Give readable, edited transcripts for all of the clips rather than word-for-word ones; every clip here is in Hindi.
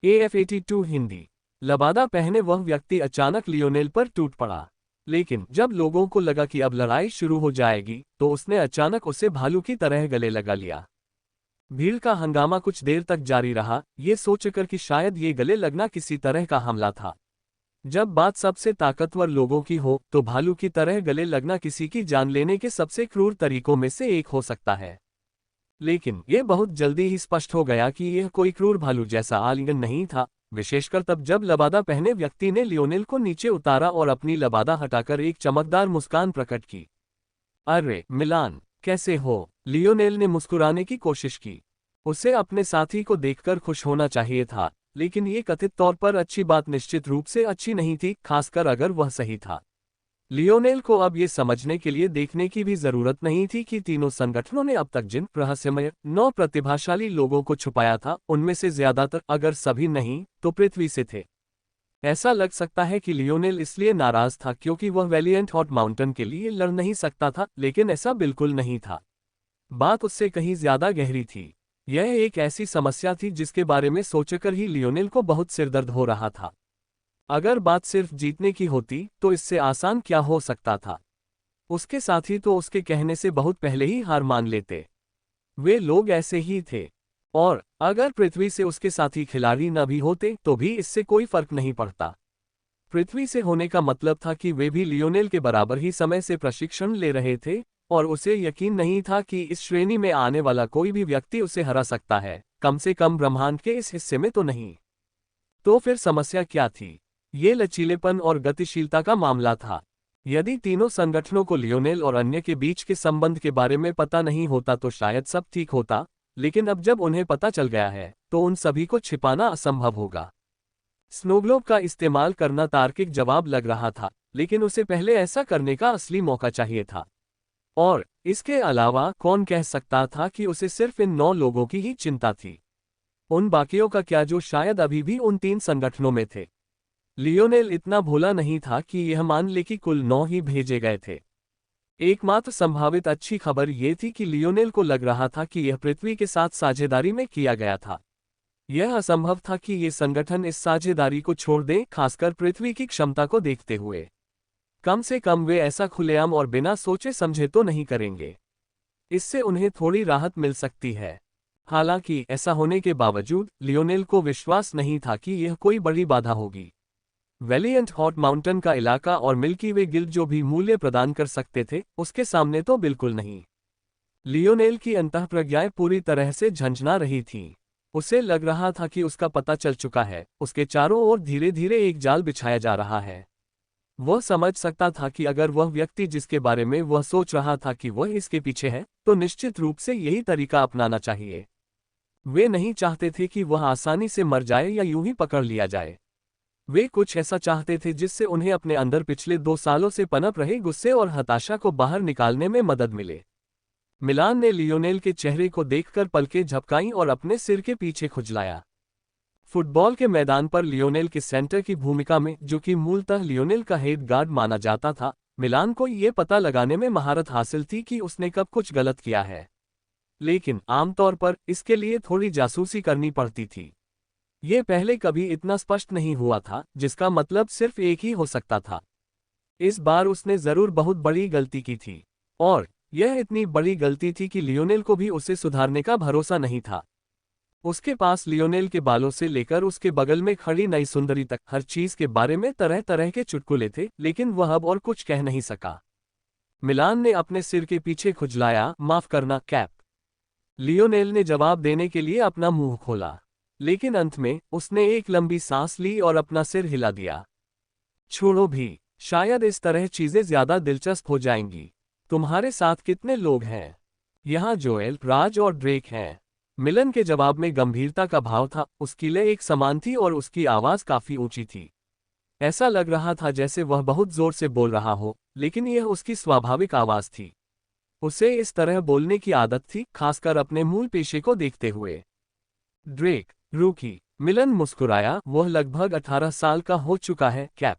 AF82 हिंदी। लबादा पहने वह व्यक्ति अचानक लियोनेल पर टूट पड़ा। लेकिन जब लोगों को लगा कि अब लड़ाई शुरू हो जाएगी, तो उसने अचानक उसे भालू की तरह गले लगा लिया। भीड़ का हंगामा कुछ देर तक जारी रहा, ये सोचकर कि शायद ये गले लगना किसी तरह का हमला था। जब बात सबसे ताकतवर लोगों की हो, तो भालू की तरह गले लगना किसी की जान लेने के सबसे क्रूर तरीकों में से एक हो सकता है। लेकिन यह बहुत जल्दी ही स्पष्ट हो गया कि यह कोई क्रूर भालू जैसा आलिंगन नहीं था, विशेषकर तब जब लबादा पहने व्यक्ति ने लियोनेल को नीचे उतारा और अपनी लबादा हटाकर एक चमकदार मुस्कान प्रकट की। अरे मिलान, कैसे हो? लियोनेल ने मुस्कुराने की कोशिश की। उसे अपने साथी को देखकर खुश होना चाहिए था, लेकिन ये कथित तौर पर अच्छी बात निश्चित रूप से अच्छी नहीं थी, खासकर अगर वह सही था। लियोनेल को अब ये समझने के लिए देखने की भी जरूरत नहीं थी कि तीनों संगठनों ने अब तक जिन रहस्यमय 9 प्रतिभाशाली लोगों को छुपाया था, उनमें से ज्यादातर, अगर सभी नहीं, तो पृथ्वी से थे। ऐसा लग सकता है कि लियोनेल इसलिए नाराज था क्योंकि वह वैलिएंट हॉट माउंटेन के लिए लड़ नहीं सकता था, लेकिन ऐसा बिल्कुल नहीं था। बात उससे कहीं ज्यादा गहरी थी। यह एक ऐसी समस्या थी जिसके बारे में सोचकर ही लियोनेल को बहुत सिरदर्द हो रहा था। अगर बात सिर्फ जीतने की होती तो इससे आसान क्या हो सकता था। उसके साथी तो उसके कहने से बहुत पहले ही हार मान लेते। वे लोग ऐसे ही थे। और अगर पृथ्वी से उसके साथी खिलाड़ी न भी होते तो भी इससे कोई फर्क नहीं पड़ता। पृथ्वी से होने का मतलब था कि वे भी लियोनेल के बराबर ही समय से प्रशिक्षण ले रहे थे, और उसे यकीन नहीं था कि इस श्रेणी में आने वाला कोई भी व्यक्ति उसे हरा सकता है, कम से कम ब्रह्मांड के इस हिस्से में तो नहीं। तो फिर समस्या क्या थी? ये लचीलेपन और गतिशीलता का मामला था। यदि तीनों संगठनों को लियोनेल और अन्य के बीच के संबंध के बारे में पता नहीं होता तो शायद सब ठीक होता, लेकिन अब जब उन्हें पता चल गया है, तो उन सभी को छिपाना असंभव होगा। स्नोग्लोब का इस्तेमाल करना तार्किक जवाब लग रहा था, लेकिन उसे पहले ऐसा करने का असली मौका चाहिए था। और इसके अलावा कौन कह सकता था कि उसे सिर्फ इन 9 लोगों की ही चिंता थी? उन बाकियों का क्या जो शायद अभी भी उन 3 संगठनों में थे? लियोनेल इतना भोला नहीं था कि यह मान ले कि कुल 9 ही भेजे गए थे। एकमात्र संभावित अच्छी खबर यह थी कि लियोनेल को लग रहा था कि यह पृथ्वी के साथ साझेदारी में किया गया था। यह असंभव था कि ये संगठन इस साझेदारी को छोड़ दें, खासकर पृथ्वी की क्षमता को देखते हुए। कम से कम वे ऐसा खुलेआम और बिना सोचे समझे तो नहीं करेंगे। इससे उन्हें थोड़ी राहत मिल सकती है। हालांकि ऐसा होने के बावजूद लियोनेल को विश्वास नहीं था कि यह कोई बड़ी बाधा होगी। वैलिएंट हॉट माउंटेन का इलाका और मिल्की वे गिल्ड जो भी मूल्य प्रदान कर सकते थे, उसके सामने तो बिल्कुल नहीं। लियोनेल की अंतःप्रज्ञाएं पूरी तरह से झंझना रही थीं। उसे लग रहा था कि उसका पता चल चुका है, उसके चारों ओर धीरे धीरे एक जाल बिछाया जा रहा है। वह समझ सकता था कि अगर वह व्यक्ति जिसके बारे में वह सोच रहा था कि वह इसके पीछे है, तो निश्चित रूप से यही तरीका अपनाना चाहिए। वे नहीं चाहते थे कि वह आसानी से मर जाए या यूं ही पकड़ लिया जाए। वे कुछ ऐसा चाहते थे जिससे उन्हें अपने अंदर पिछले 2 सालों से पनप रहे गुस्से और हताशा को बाहर निकालने में मदद मिले। मिलान ने लियोनेल के चेहरे को देखकर पलकें झपकाईं और अपने सिर के पीछे खुजलाया। फुटबॉल के मैदान पर लियोनेल के सेंटर की भूमिका में, जो कि मूलतः लियोनेल का हेड गार्ड माना जाता था, मिलान को ये पता लगाने में महारत हासिल थी कि उसने कब कुछ गलत किया है। लेकिन आमतौर पर इसके लिए थोड़ी जासूसी करनी पड़ती थी। ये पहले कभी इतना स्पष्ट नहीं हुआ था, जिसका मतलब सिर्फ एक ही हो सकता था। इस बार उसने जरूर बहुत बड़ी गलती की थी, और यह इतनी बड़ी गलती थी कि लियोनेल को भी उसे सुधारने का भरोसा नहीं था। उसके पास लियोनेल के बालों से लेकर उसके बगल में खड़ी नई सुंदरी तक हर चीज के बारे में तरह तरह के चुटकुले थे, लेकिन वह अब और कुछ कह नहीं सका। मिलान ने अपने सिर के पीछे खुजलाया, माफ करना कैप। लियोनेल ने जवाब देने के लिए अपना मुंह खोला, लेकिन अंत में उसने एक लंबी सांस ली और अपना सिर हिला दिया। छोड़ो भी, शायद इस तरह चीजें ज्यादा दिलचस्प हो जाएंगी। तुम्हारे साथ कितने लोग हैं? यहाँ जोएल, राज और ड्रेक हैं। मिलन के जवाब में गंभीरता का भाव था, उसकी लय एक समान थी और उसकी आवाज काफी ऊंची थी। ऐसा लग रहा था जैसे वह बहुत जोर से बोल रहा हो, लेकिन यह उसकी स्वाभाविक आवाज थी। उसे इस तरह बोलने की आदत थी, खासकर अपने मूल पेशे को देखते हुए। ड्रेक, रूकी। मिलन मुस्कुराया, वह लगभग 18 साल का हो चुका है कैप।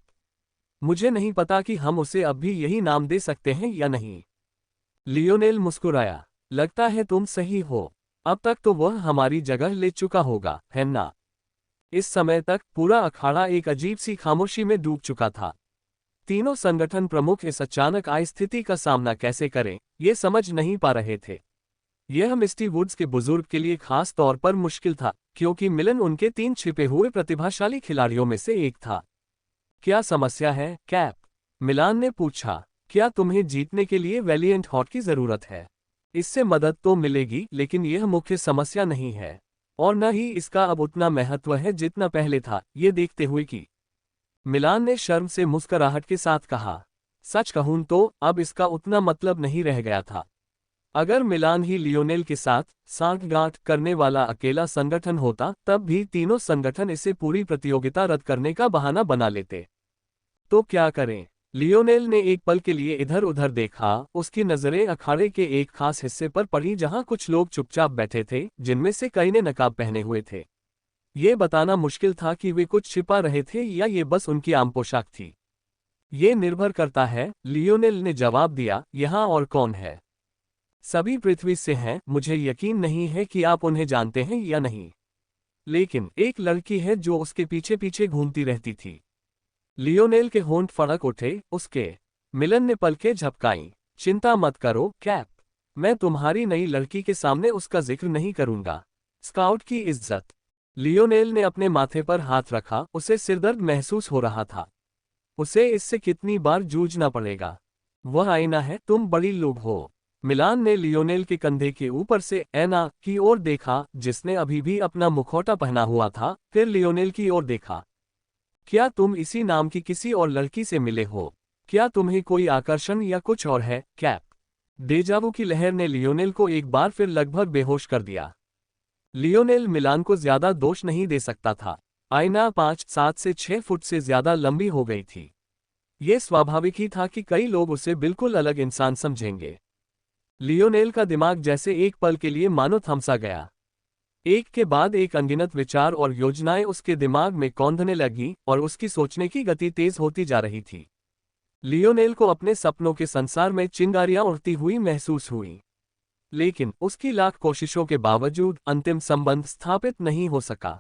मुझे नहीं पता कि हम उसे अब भी यही नाम दे सकते हैं या नहीं। लियोनेल मुस्कुराया, लगता है तुम सही हो। अब तक तो वह हमारी जगह ले चुका होगा, है ना? इस समय तक पूरा अखाड़ा एक अजीब सी खामोशी में डूब चुका था। तीनों संगठन प्रमुख इस अचानक आई स्थिति का सामना कैसे करें, ये समझ नहीं पा रहे थे। यह मिस्टी वुड्स के बुजुर्ग के लिए खास तौर पर मुश्किल था, क्योंकि मिलन उनके 3 छिपे हुए प्रतिभाशाली खिलाड़ियों में से एक था। क्या समस्या है, कैप? मिलान ने पूछा। क्या तुम्हें जीतने के लिए वैलिएंट हॉट की जरूरत है? इससे मदद तो मिलेगी, लेकिन यह मुख्य समस्या नहीं है। और न ही इसका अब उतना महत्व है जितना पहले था, ये देखते हुए कि मिलान ने शर्म से मुस्कुराहट के साथ कहा। सच कहूं तो अब इसका उतना मतलब नहीं रह गया था। अगर मिलान ही लियोनेल के साथ सांठगांठ करने वाला अकेला संगठन होता, तब भी तीनों संगठन इसे पूरी प्रतियोगिता रद्द करने का बहाना बना लेते। तो क्या करें? लियोनेल ने एक पल के लिए इधर उधर देखा। उसकी नजरें अखाड़े के एक खास हिस्से पर पड़ी जहां कुछ लोग चुपचाप बैठे थे, जिनमें से कई ने नकाब पहने हुए थे। ये बताना मुश्किल था कि वे कुछ छिपा रहे थे या ये बस उनकी आम पोशाक थी। ये निर्भर करता है, लियोनेल ने जवाब दिया। यहाँ और कौन है? सभी पृथ्वी से हैं। मुझे यकीन नहीं है कि आप उन्हें जानते हैं या नहीं, लेकिन एक लड़की है जो उसके पीछे पीछे घूमती रहती थी। लियोनेल के होंठ फड़क उठे। उसके। मिलन ने पलकें झपकाईं। चिंता मत करो, कैप। मैं तुम्हारी नई लड़की के सामने उसका जिक्र नहीं करूंगा। स्काउट की इज्जत। लियोनेल ने अपने माथे पर हाथ रखा। उसे सिरदर्द महसूस हो रहा था। उसे इससे कितनी बार जूझना पड़ेगा? वह आईना है, तुम बड़ी लोग हो। मिलान ने लियोनेल के कंधे के ऊपर से ऐना की ओर देखा, जिसने अभी भी अपना मुखौटा पहना हुआ था, फिर लियोनेल की ओर देखा। क्या तुम इसी नाम की किसी और लड़की से मिले हो? क्या तुम्हें कोई आकर्षण या कुछ और है, कैप? डेजावू की लहर ने लियोनेल को एक बार फिर लगभग बेहोश कर दिया। लियोनेल मिलान को ज्यादा दोष नहीं दे सकता था। आईना 5-7 से 6 फुट से ज्यादा लंबी हो गई थी। यह स्वाभाविक ही था कि कई लोग उसे बिल्कुल अलग इंसान समझेंगे। लियोनेल का दिमाग जैसे एक पल के लिए मानो थमसा गया। एक के बाद एक अनगिनत विचार और योजनाएं उसके दिमाग में कौंधने लगी और उसकी सोचने की गति तेज होती जा रही थी। लियोनेल को अपने सपनों के संसार में चिंगारियां उड़ती हुई महसूस हुई, लेकिन उसकी लाख कोशिशों के बावजूद अंतिम संबंध स्थापित नहीं हो सका।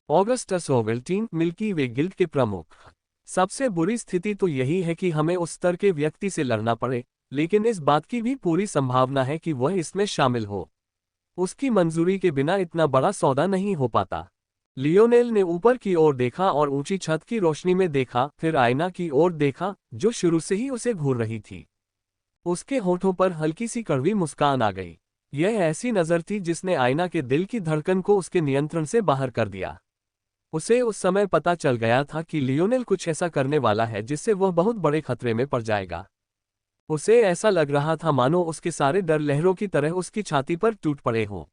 ऑगस्टस ओवल्टीन, मिल्की वे गिल्ड के प्रमुख। सबसे बुरी स्थिति तो यही है कि हमें उस स्तर के व्यक्ति से लड़ना पड़े, लेकिन इस बात की भी पूरी संभावना है कि वह इसमें शामिल हो। उसकी मंजूरी के बिना इतना बड़ा सौदा नहीं हो पाता। लियोनेल ने ऊपर की ओर देखा और ऊंची छत की रोशनी में देखा, फिर आईना की ओर देखा, जो शुरू से ही उसे घूर रही थी। उसके होठों पर हल्की सी कड़वी मुस्कान आ गई। यह ऐसी नजर थी जिसने आईना के दिल की धड़कन को उसके नियंत्रण से बाहर कर दिया। उसे उस समय पता चल गया था कि लियोनेल कुछ ऐसा करने वाला है जिससे वह बहुत बड़े खतरे में पड़ जाएगा। उसे ऐसा लग रहा था मानो उसके सारे डर लहरों की तरह उसकी छाती पर टूट पड़े हों।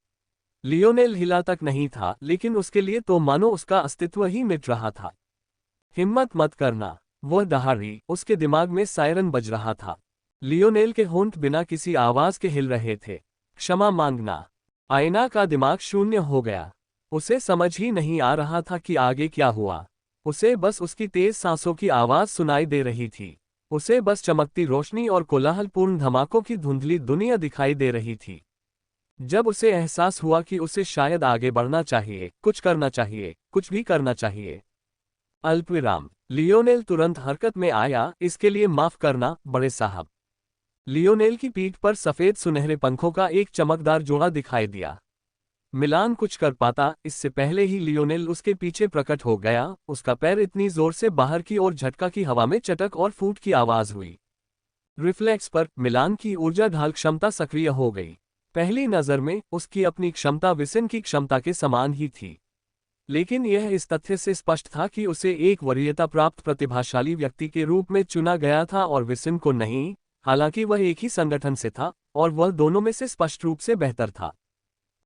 लियोनेल हिला तक नहीं था, लेकिन उसके लिए तो मानो उसका अस्तित्व ही मिट रहा था। हिम्मत मत करना, वह दहाड़ी। उसके दिमाग में सायरन बज रहा था। लियोनेल के होंठ बिना किसी आवाज के हिल रहे थे। क्षमा मांगना। आईना का दिमाग शून्य हो गया। उसे समझ ही नहीं आ रहा था कि आगे क्या हुआ। उसे बस उसकी तेज सांसों की आवाज सुनाई दे रही थी। उसे बस चमकती रोशनी और कोलाहलपूर्ण धमाकों की धुंधली दुनिया दिखाई दे रही थी। जब उसे एहसास हुआ कि उसे शायद आगे बढ़ना चाहिए, कुछ करना चाहिए, कुछ भी करना चाहिए। अल्पविराम। लियोनेल तुरंत हरकत में आया। इसके लिए माफ करना, बड़े साहब। लियोनेल की पीठ पर सफेद सुनहरे पंखों का एक चमकदार जोड़ा दिखाई दिया। मिलान कुछ कर पाता इससे पहले ही लियोनेल उसके पीछे प्रकट हो गया। उसका पैर इतनी जोर से बाहर की ओर झटका कि हवा में चटक और फूट की आवाज हुई। रिफ्लेक्स पर मिलान की ऊर्जा ढाल क्षमता सक्रिय हो गई। पहली नजर में उसकी अपनी क्षमता विसिन की क्षमता के समान ही थी, लेकिन यह इस तथ्य से स्पष्ट था कि उसे एक वरीयता प्राप्त प्रतिभाशाली व्यक्ति के रूप में चुना गया था और विसिन को नहीं। हालांकि वह एक ही संगठन से था और वह दोनों में से स्पष्ट रूप से बेहतर था।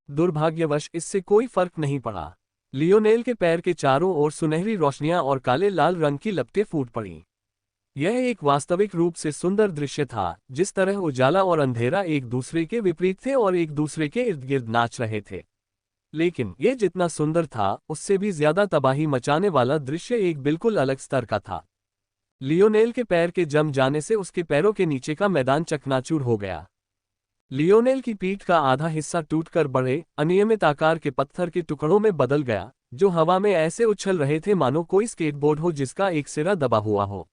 दुर्भाग्यवश इससे कोई फर्क नहीं पड़ा। लियोनेल के पैर के चारों ओर सुनहरी रोशनियां और काले लाल रंग की लपटें फूट पड़ीं। यह एक वास्तविक रूप से सुंदर दृश्य था, जिस तरह उजाला और अंधेरा एक दूसरे के विपरीत थे और एक दूसरे के इर्द गिर्द नाच रहे थे। लेकिन यह जितना सुंदर था, उससे भी ज्यादा तबाही मचाने वाला दृश्य एक बिल्कुल अलग स्तर का था। लियोनेल के पैर के जम जाने से उसके पैरों के नीचे का मैदान चकनाचूर हो गया। लियोनेल की पीठ का आधा हिस्सा टूटकर बड़े, अनियमित आकार के पत्थर के टुकड़ों में बदल गया, जो हवा में ऐसे उछल रहे थे मानो कोई स्केटबोर्ड हो जिसका एक सिरा दबा हुआ हो।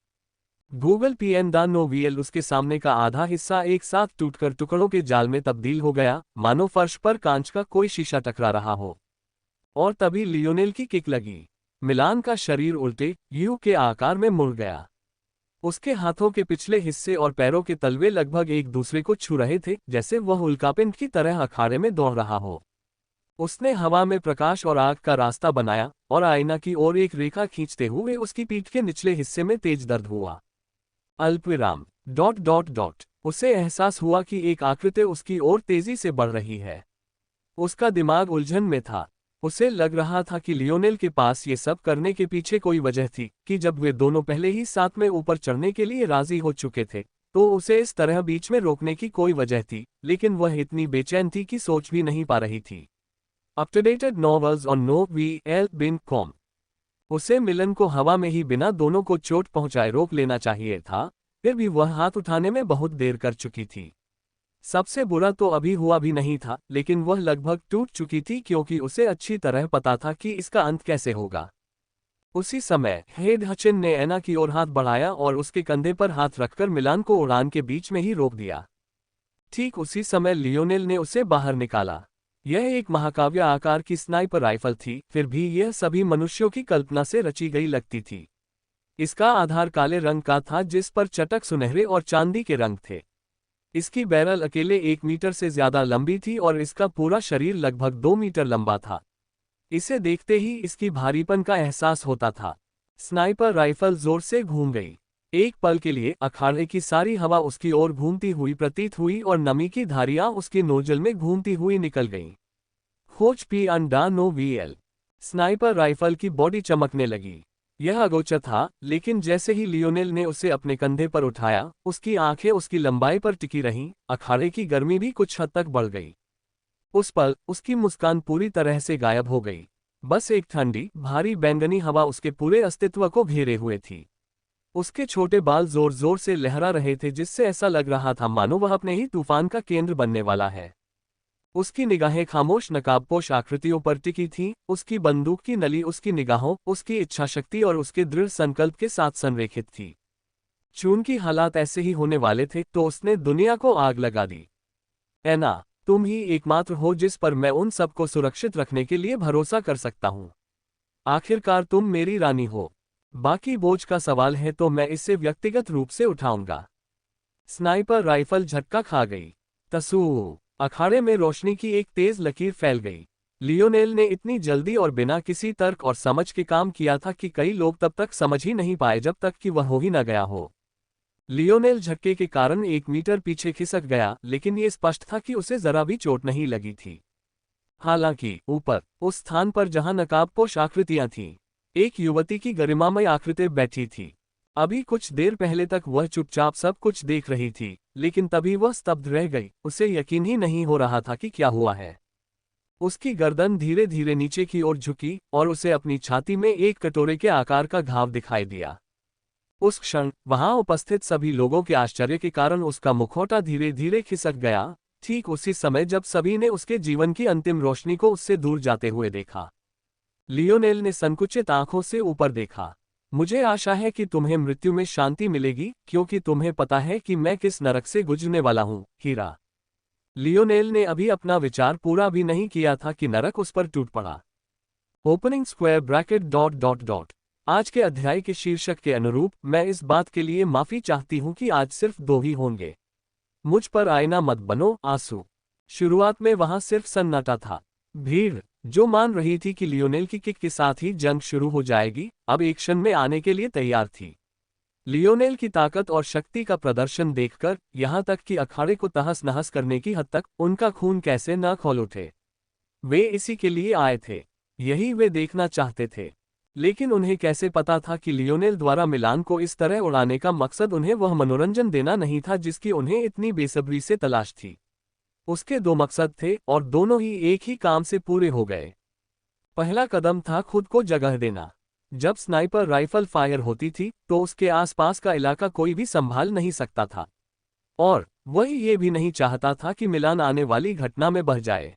गूगल पीएन द नोवीएल उसके सामने का आधा हिस्सा एक साथ टूटकर टुकड़ों के जाल में तब्दील हो गया, मानो फर्श पर कांच का कोई शीशा टकरा रहा हो। और तभी लियोनेल की किक लगी। मिलान का शरीर उल्टे यू के आकार में मुड़ गया। उसके हाथों के पिछले हिस्से और पैरों के तलवे लगभग एक दूसरे को छू रहे थे, जैसे वह उल्कापिंड की तरह अखाड़े में दौड़ रहा हो। उसने हवा में प्रकाश और आग का रास्ता बनाया और आईना की ओर एक रेखा खींचते हुए उसकी पीठ के निचले हिस्से में तेज दर्द हुआ। अल्पविराम डॉट डॉट डॉट उसे एहसास हुआ कि एक आकृति उसकी ओर तेजी से बढ़ रही है। उसका दिमाग उलझन में था। उसे लग रहा था कि लियोनेल के पास ये सब करने के पीछे कोई वजह थी कि जब वे दोनों पहले ही साथ में ऊपर चढ़ने के लिए राजी हो चुके थे तो उसे इस तरह बीच में रोकने की कोई वजह थी, लेकिन वह इतनी बेचैन थी कि सोच भी नहीं पा रही थी। Updated novels on NoVL.com। उसे मिलन को हवा में ही बिना दोनों को चोट पहुंचाए रोक लेना चाहिए था, फिर भी वह हाथ उठाने में बहुत देर कर चुकी थी। सबसे बुरा तो अभी हुआ भी नहीं था, लेकिन वह लगभग टूट चुकी थी क्योंकि उसे अच्छी तरह पता था कि इसका अंत कैसे होगा। उसी समय हेड हचिन ने एना की ओर हाथ बढ़ाया और उसके कंधे पर हाथ रखकर मिलान को उड़ान के बीच में ही रोक दिया। ठीक उसी समय लियोनेल ने उसे बाहर निकाला। यह एक महाकाव्य आकार की स्नाइपर राइफल थी, फिर भी यह सभी मनुष्यों की कल्पना से रची गई लगती थी। इसका आधार काले रंग का था जिस पर चटक सुनहरे और चांदी के रंग थे। इसकी बैरल अकेले 1 मीटर से ज्यादा लंबी थी और इसका पूरा शरीर लगभग 2 मीटर लंबा था। इसे देखते ही इसकी भारीपन का एहसास होता था। स्नाइपर राइफल जोर से घूम गई। एक पल के लिए अखाड़े की सारी हवा उसकी ओर घूमती हुई प्रतीत हुई और नमी की धारियां उसके नोजल में घूमती हुई निकल गईं। खोज PN.NoVL। स्नाइपर राइफल की बॉडी चमकने लगी। यह अगोचर था, लेकिन जैसे ही लियोनेल ने उसे अपने कंधे पर उठाया, उसकी आंखें उसकी लंबाई पर टिकी रहीं, अखाड़े की गर्मी भी कुछ हद तक बढ़ गई। उस पल उसकी मुस्कान पूरी तरह से गायब हो गई। बस एक ठंडी, भारी बैंगनी हवा उसके पूरे अस्तित्व को घेरे हुए थी। उसके छोटे बाल जोर जोर से लहरा रहे थे, जिससे ऐसा लग रहा था मानो वह अपने ही तूफान का केंद्र बनने वाला है। उसकी निगाहें खामोश नकाबपोश आकृतियों पर टिकी थीं, उसकी बंदूक की नली उसकी निगाहों, उसकी इच्छाशक्ति और उसके दृढ़ संकल्प के साथ संरेखित थी। चूंकि हालात ऐसे ही होने वाले थे तो उसने दुनिया को आग लगा दी। एना, तुम ही एकमात्र हो जिस पर मैं उन सबको सुरक्षित रखने के लिए भरोसा कर सकता हूँ। आखिरकार तुम मेरी रानी हो। बाकी बोझ का सवाल है तो मैं इसे व्यक्तिगत रूप से उठाऊंगा। स्नाइपर राइफल झटका खा गई। तसू अखाड़े में रोशनी की एक तेज लकीर फैल गई। लियोनेल ने इतनी जल्दी और बिना किसी तर्क और समझ के काम किया था कि कई लोग तब तक समझ ही नहीं पाए जब तक कि वह हो ही न गया हो। लियोनेल झटके के कारण 1 मीटर पीछे खिसक गया, लेकिन ये स्पष्ट था कि उसे जरा भी चोट नहीं लगी थी। हालांकि ऊपर उस स्थान पर जहां नकाबपोश आकृतियां थीं, एक युवती की गरिमामय आकृति बैठी थी। अभी कुछ देर पहले तक वह चुपचाप सब कुछ देख रही थी, लेकिन तभी वह स्तब्ध रह गई। उसे यकीन ही नहीं हो रहा था कि क्या हुआ है। उसकी गर्दन धीरे धीरे नीचे की ओर झुकी और उसे अपनी छाती में एक कटोरे के आकार का घाव दिखाई दिया। उस क्षण वहां उपस्थित सभी लोगों के आश्चर्य के कारण उसका मुखौटा धीरे धीरे खिसक गया, ठीक उसी समय जब सभी ने उसके जीवन की अंतिम रोशनी को उससे दूर जाते हुए देखा। लियोनेल ने संकुचित आंखों से ऊपर देखा। मुझे आशा है कि तुम्हें मृत्यु में शांति मिलेगी, क्योंकि तुम्हें पता है कि मैं किस नरक से गुजरने वाला हूं, हीरा। लियोनेल ने अभी अपना विचार पूरा भी नहीं किया था कि नरक उस पर टूट पड़ा। Opening square bracket dot dot dot. आज के अध्याय के शीर्षक के अनुरूप मैं इस बात के लिए माफी चाहती हूं कि आज सिर्फ 2 ही होंगे। मुझ पर आईना मत बनो, आंसू। शुरुआत में वहां सिर्फ सन्नाटा था। भीड़ जो मान रही थी कि लियोनेल की किक के साथ ही जंग शुरू हो जाएगी, अब एक्शन में आने के लिए तैयार थी। लियोनेल की ताकत और शक्ति का प्रदर्शन देखकर, यहां तक कि अखाड़े को तहस नहस करने की हद तक, उनका खून कैसे न खौल उठे। वे इसी के लिए आए थे, यही वे देखना चाहते थे। लेकिन उन्हें कैसे पता था कि लियोनेल द्वारा मिलान को इस तरह उड़ाने का मकसद उन्हें वह मनोरंजन देना नहीं था जिसकी उन्हें इतनी बेसब्री से तलाश थी। उसके 2 मकसद थे और दोनों ही एक ही काम से पूरे हो गए। पहला कदम था खुद को जगह देना। जब स्नाइपर राइफल फायर होती थी तो उसके आसपास का इलाका कोई भी संभाल नहीं सकता था, और वही ये भी नहीं चाहता था कि मिलान आने वाली घटना में बह जाए।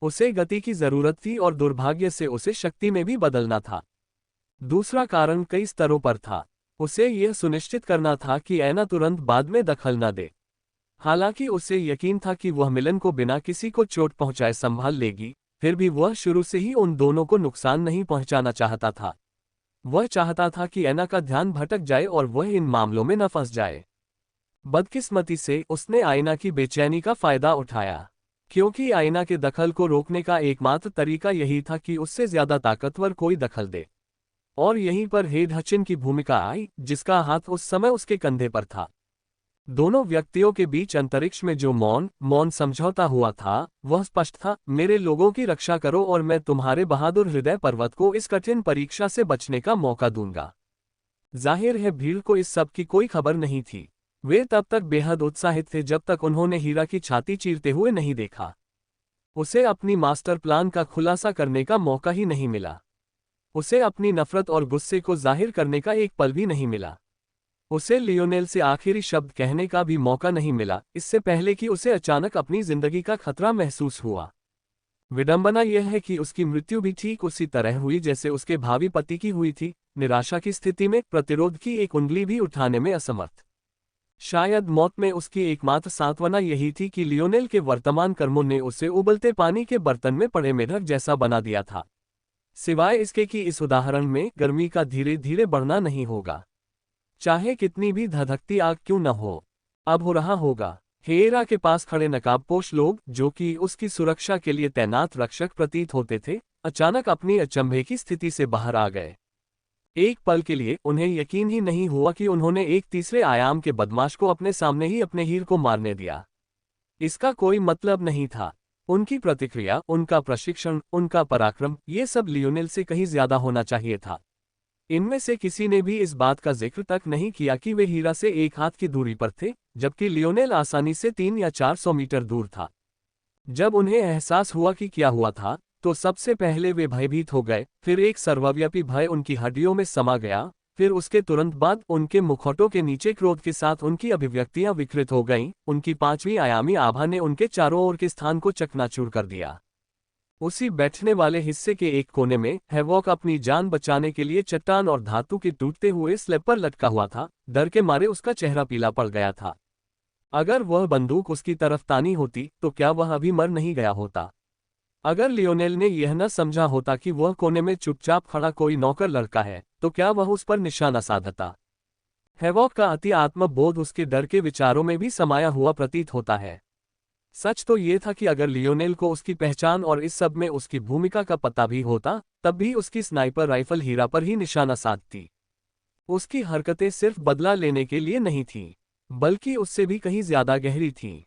उसे गति की जरूरत थी और दुर्भाग्य से उसे शक्ति में भी बदलना था। दूसरा कारण कई स्तरों पर था। उसे यह सुनिश्चित करना था कि ऐना तुरंत बाद में दखल न दे। हालांकि उसे यकीन था कि वह मिलन को बिना किसी को चोट पहुंचाए संभाल लेगी, फिर भी वह शुरू से ही उन दोनों को नुकसान नहीं पहुंचाना चाहता था। वह चाहता था कि ऐना का ध्यान भटक जाए और वह इन मामलों में न फंस जाए। बदकिस्मती से उसने आयना की बेचैनी का फायदा उठाया, क्योंकि आयना के दखल को रोकने का एकमात्र तरीका यही था कि उससे ज्यादा ताकतवर कोई दखल दे। और यहीं पर हेड हचिन की भूमिका आई, जिसका हाथ उस समय उसके कंधे पर था। दोनों व्यक्तियों के बीच अंतरिक्ष में जो मौन समझौता हुआ था, वह स्पष्ट था। मेरे लोगों की रक्षा करो और मैं तुम्हारे बहादुर हृदय पर्वत को इस कठिन परीक्षा से बचने का मौका दूंगा। जाहिर है भीड़ को इस सब की कोई खबर नहीं थी। वे तब तक बेहद उत्साहित थे जब तक उन्होंने हीरा की छाती चीरते हुए नहीं देखा। उसे अपनी मास्टर प्लान का खुलासा करने का मौका ही नहीं मिला। उसे अपनी नफरत और गुस्से को जाहिर करने का एक पल भी नहीं मिला। उसे लियोनेल से आखिरी शब्द कहने का भी मौका नहीं मिला, इससे पहले कि उसे अचानक अपनी जिंदगी का खतरा महसूस हुआ। विडंबना यह है कि उसकी मृत्यु भी ठीक उसी तरह हुई जैसे उसके भावी पति की हुई थी, निराशा की स्थिति में, प्रतिरोध की एक उंगली भी उठाने में असमर्थ। शायद मौत में उसकी एकमात्र सांत्वना यही थी कि लियोनेल के वर्तमान कर्मों ने उसे उबलते पानी के बर्तन में पड़े मेढक जैसा बना दिया था। सिवाय इसके कि इस उदाहरण में गर्मी का धीरे धीरे बढ़ना नहीं होगा। चाहे कितनी भी धधकती आग क्यों न हो, अब हो रहा होगा। हेरा के पास खड़े नकाबपोश लोग, जो कि उसकी सुरक्षा के लिए तैनात रक्षक प्रतीत होते थे, अचानक अपनी अचंभे की स्थिति से बाहर आ गए। एक पल के लिए उन्हें यकीन ही नहीं हुआ कि उन्होंने एक तीसरे आयाम के बदमाश को अपने सामने ही अपने हीर को मारने दिया। इसका कोई मतलब नहीं था। उनकी प्रतिक्रिया, उनका प्रशिक्षण, उनका पराक्रम, ये सब लियोनेल से कहीं ज्यादा होना चाहिए था। इनमें से किसी ने भी इस बात का जिक्र तक नहीं किया कि वे हीरा से एक हाथ की दूरी पर थे, जबकि लियोनेल आसानी से 300 या 400 मीटर दूर था। जब उन्हें एहसास हुआ कि क्या हुआ था, तो सबसे पहले वे भयभीत हो गए, फिर एक सर्वव्यापी भय उनकी हड्डियों में समा गया, फिर उसके तुरंत बाद उनके मुखौटों के नीचे क्रोध के साथ उनकी अभिव्यक्तियां विकृत हो गईं, उनकी पांचवीं आयामी आभा ने उनके चारों ओर के स्थान को चकनाचूर कर दिया। उसी बैठने वाले हिस्से के एक कोने में हैवॉक अपनी जान बचाने के लिए चट्टान और धातु के टूटते हुए स्लैब पर लटका हुआ था। डर के मारे उसका चेहरा पीला पड़ गया था। अगर वह बंदूक उसकी तरफ तानी होती तो क्या वह अभी मर नहीं गया होता? अगर लियोनेल ने यह न समझा होता कि वह कोने में चुपचाप खड़ा कोई नौकर लड़का है, तो क्या वह उस पर निशाना साधता? हैवॉक का अति आत्मबोध उसके डर के विचारों में भी समाया हुआ प्रतीत होता है। सच तो ये था कि अगर लियोनेल को उसकी पहचान और इस सब में उसकी भूमिका का पता भी होता, तब भी उसकी स्नाइपर राइफल हीरा पर ही निशाना साधती। उसकी हरकतें सिर्फ बदला लेने के लिए नहीं थीं, बल्कि उससे भी कहीं ज्यादा गहरी थीं।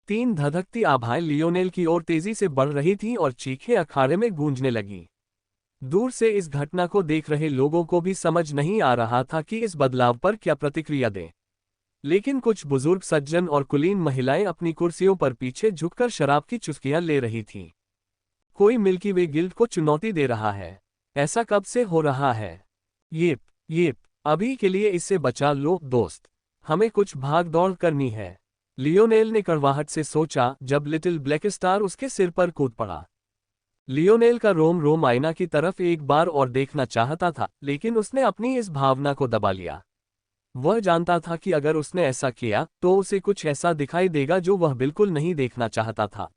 3 धधकती आभाएं लियोनेल की ओर तेजी से बढ़ रही थीं और चीखें अखाड़े में गूंजने लगीं। दूर से इस घटना को देख रहे लोगों को भी समझ नहीं आ रहा था कि इस बदलाव पर क्या प्रतिक्रिया दें। लेकिन कुछ बुजुर्ग सज्जन और कुलीन महिलाएं अपनी कुर्सियों पर पीछे झुककर शराब की चुस्कियां ले रही थीं। कोई मिल्की वे गिल्ड को चुनौती दे रहा है। ऐसा कब से हो रहा है? ये अभी के लिए इससे बचा लो दोस्त, हमें कुछ भाग दौड़ करनी है, लियोनेल ने कड़वाहट से सोचा जब लिटिल ब्लैक स्टार उसके सिर पर कूद पड़ा। लियोनेल का रोम रोम आईना की तरफ एक बार और देखना चाहता था, लेकिन उसने अपनी इस भावना को दबा लिया। वह जानता था कि अगर उसने ऐसा किया तो उसे कुछ ऐसा दिखाई देगा जो वह बिल्कुल नहीं देखना चाहता था।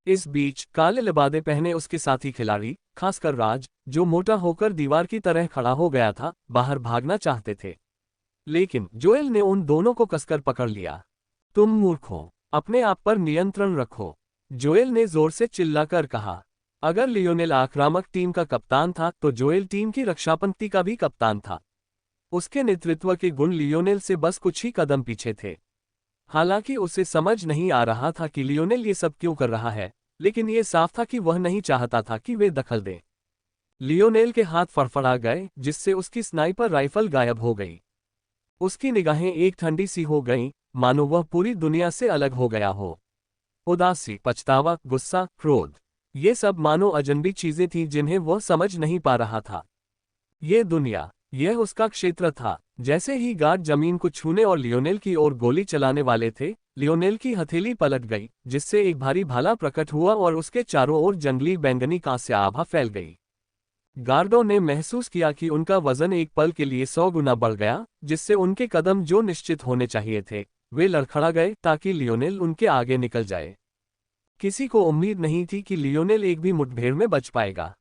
इस बीच काले लिबादे पहने उसके साथी खिलाड़ी, खासकर राज, जो मोटा होकर दीवार की तरह खड़ा हो गया था, बाहर भागना चाहते थे। लेकिन जोएल ने उन दोनों को कसकर पकड़ लिया। तुम मूर्ख हो, अपने आप पर नियंत्रण रखो, जोएल ने जोर से चिल्लाकर कहा। अगर लियोनेल आक्रामक टीम का कप्तान था तो जोएल टीम की रक्षापंक्ति का भी कप्तान था। उसके नेतृत्व के गुण लियोनेल से बस कुछ ही कदम पीछे थे। हालांकि उसे समझ नहीं आ रहा था कि लियोनेल ये सब क्यों कर रहा है, लेकिन ये साफ था कि वह नहीं चाहता था कि वे दखल दें। लियोनेल के हाथ फड़फड़ा गए, जिससे उसकी स्नाइपर राइफल गायब हो गई। उसकी निगाहें एक ठंडी सी हो गईं, मानो वह पूरी दुनिया से अलग हो गया हो। उदासी, पछतावा, गुस्सा, क्रोध, ये सब मानो अजनबी चीजें थीं जिन्हें वह समझ नहीं पा रहा था। ये दुनिया, यह उसका क्षेत्र था। जैसे ही गार्ड जमीन को छूने और लियोनेल की ओर गोली चलाने वाले थे, लियोनेल की हथेली पलट गई, जिससे एक भारी भाला प्रकट हुआ और उसके चारों ओर जंगली बैंगनी कांस्य आभा फैल गई। गार्डों ने महसूस किया कि उनका वजन एक पल के लिए 100 गुना बढ़ गया, जिससे उनके कदम जो निश्चित होने चाहिए थे वे लड़खड़ा गए ताकि लियोनेल उनके आगे निकल जाए। किसी को उम्मीद नहीं थी कि लियोनेल एक भी मुठभेड़ में बच पाएगा,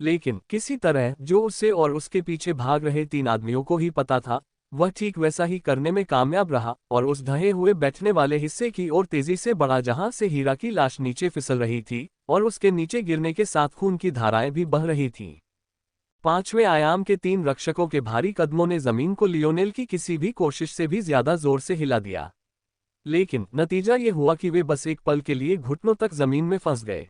लेकिन किसी तरह जो उसे और उसके पीछे भाग रहे 3 आदमियों को ही पता था, वह ठीक वैसा ही करने में कामयाब रहा और उस ढहे हुए बैठने वाले हिस्से की ओर तेजी से बढ़ा जहां से हीरा की लाश नीचे फिसल रही थी और उसके नीचे गिरने के साथ खून की धाराएं भी बह रही थीं। 5वें आयाम के 3 रक्षकों के भारी कदमों ने जमीन को लियोनेल की किसी भी कोशिश से भी ज्यादा जोर से हिला दिया, लेकिन नतीजा ये हुआ कि वे बस एक पल के लिए घुटनों तक जमीन में फंस गए।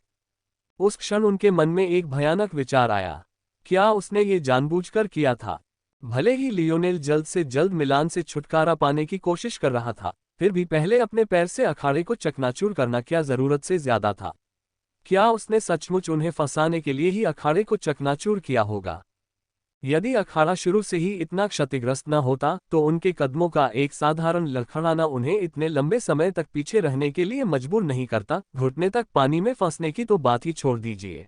उस क्षण उनके मन में एक भयानक विचार आया, क्या उसने ये जानबूझकर किया था? भले ही लियोनेल जल्द से जल्द मिलान से छुटकारा पाने की कोशिश कर रहा था, फिर भी पहले अपने पैर से अखाड़े को चकनाचूर करना क्या जरूरत से ज्यादा था? क्या उसने सचमुच उन्हें फंसाने के लिए ही अखाड़े को चकनाचूर किया होगा? यदि अखाड़ा शुरू से ही इतना क्षतिग्रस्त न होता तो उनके कदमों का एक साधारण लड़खड़ाना उन्हें इतने लंबे समय तक पीछे रहने के लिए मजबूर नहीं करता। घुटने तक पानी में फंसने की तो बात ही छोड़ दीजिए।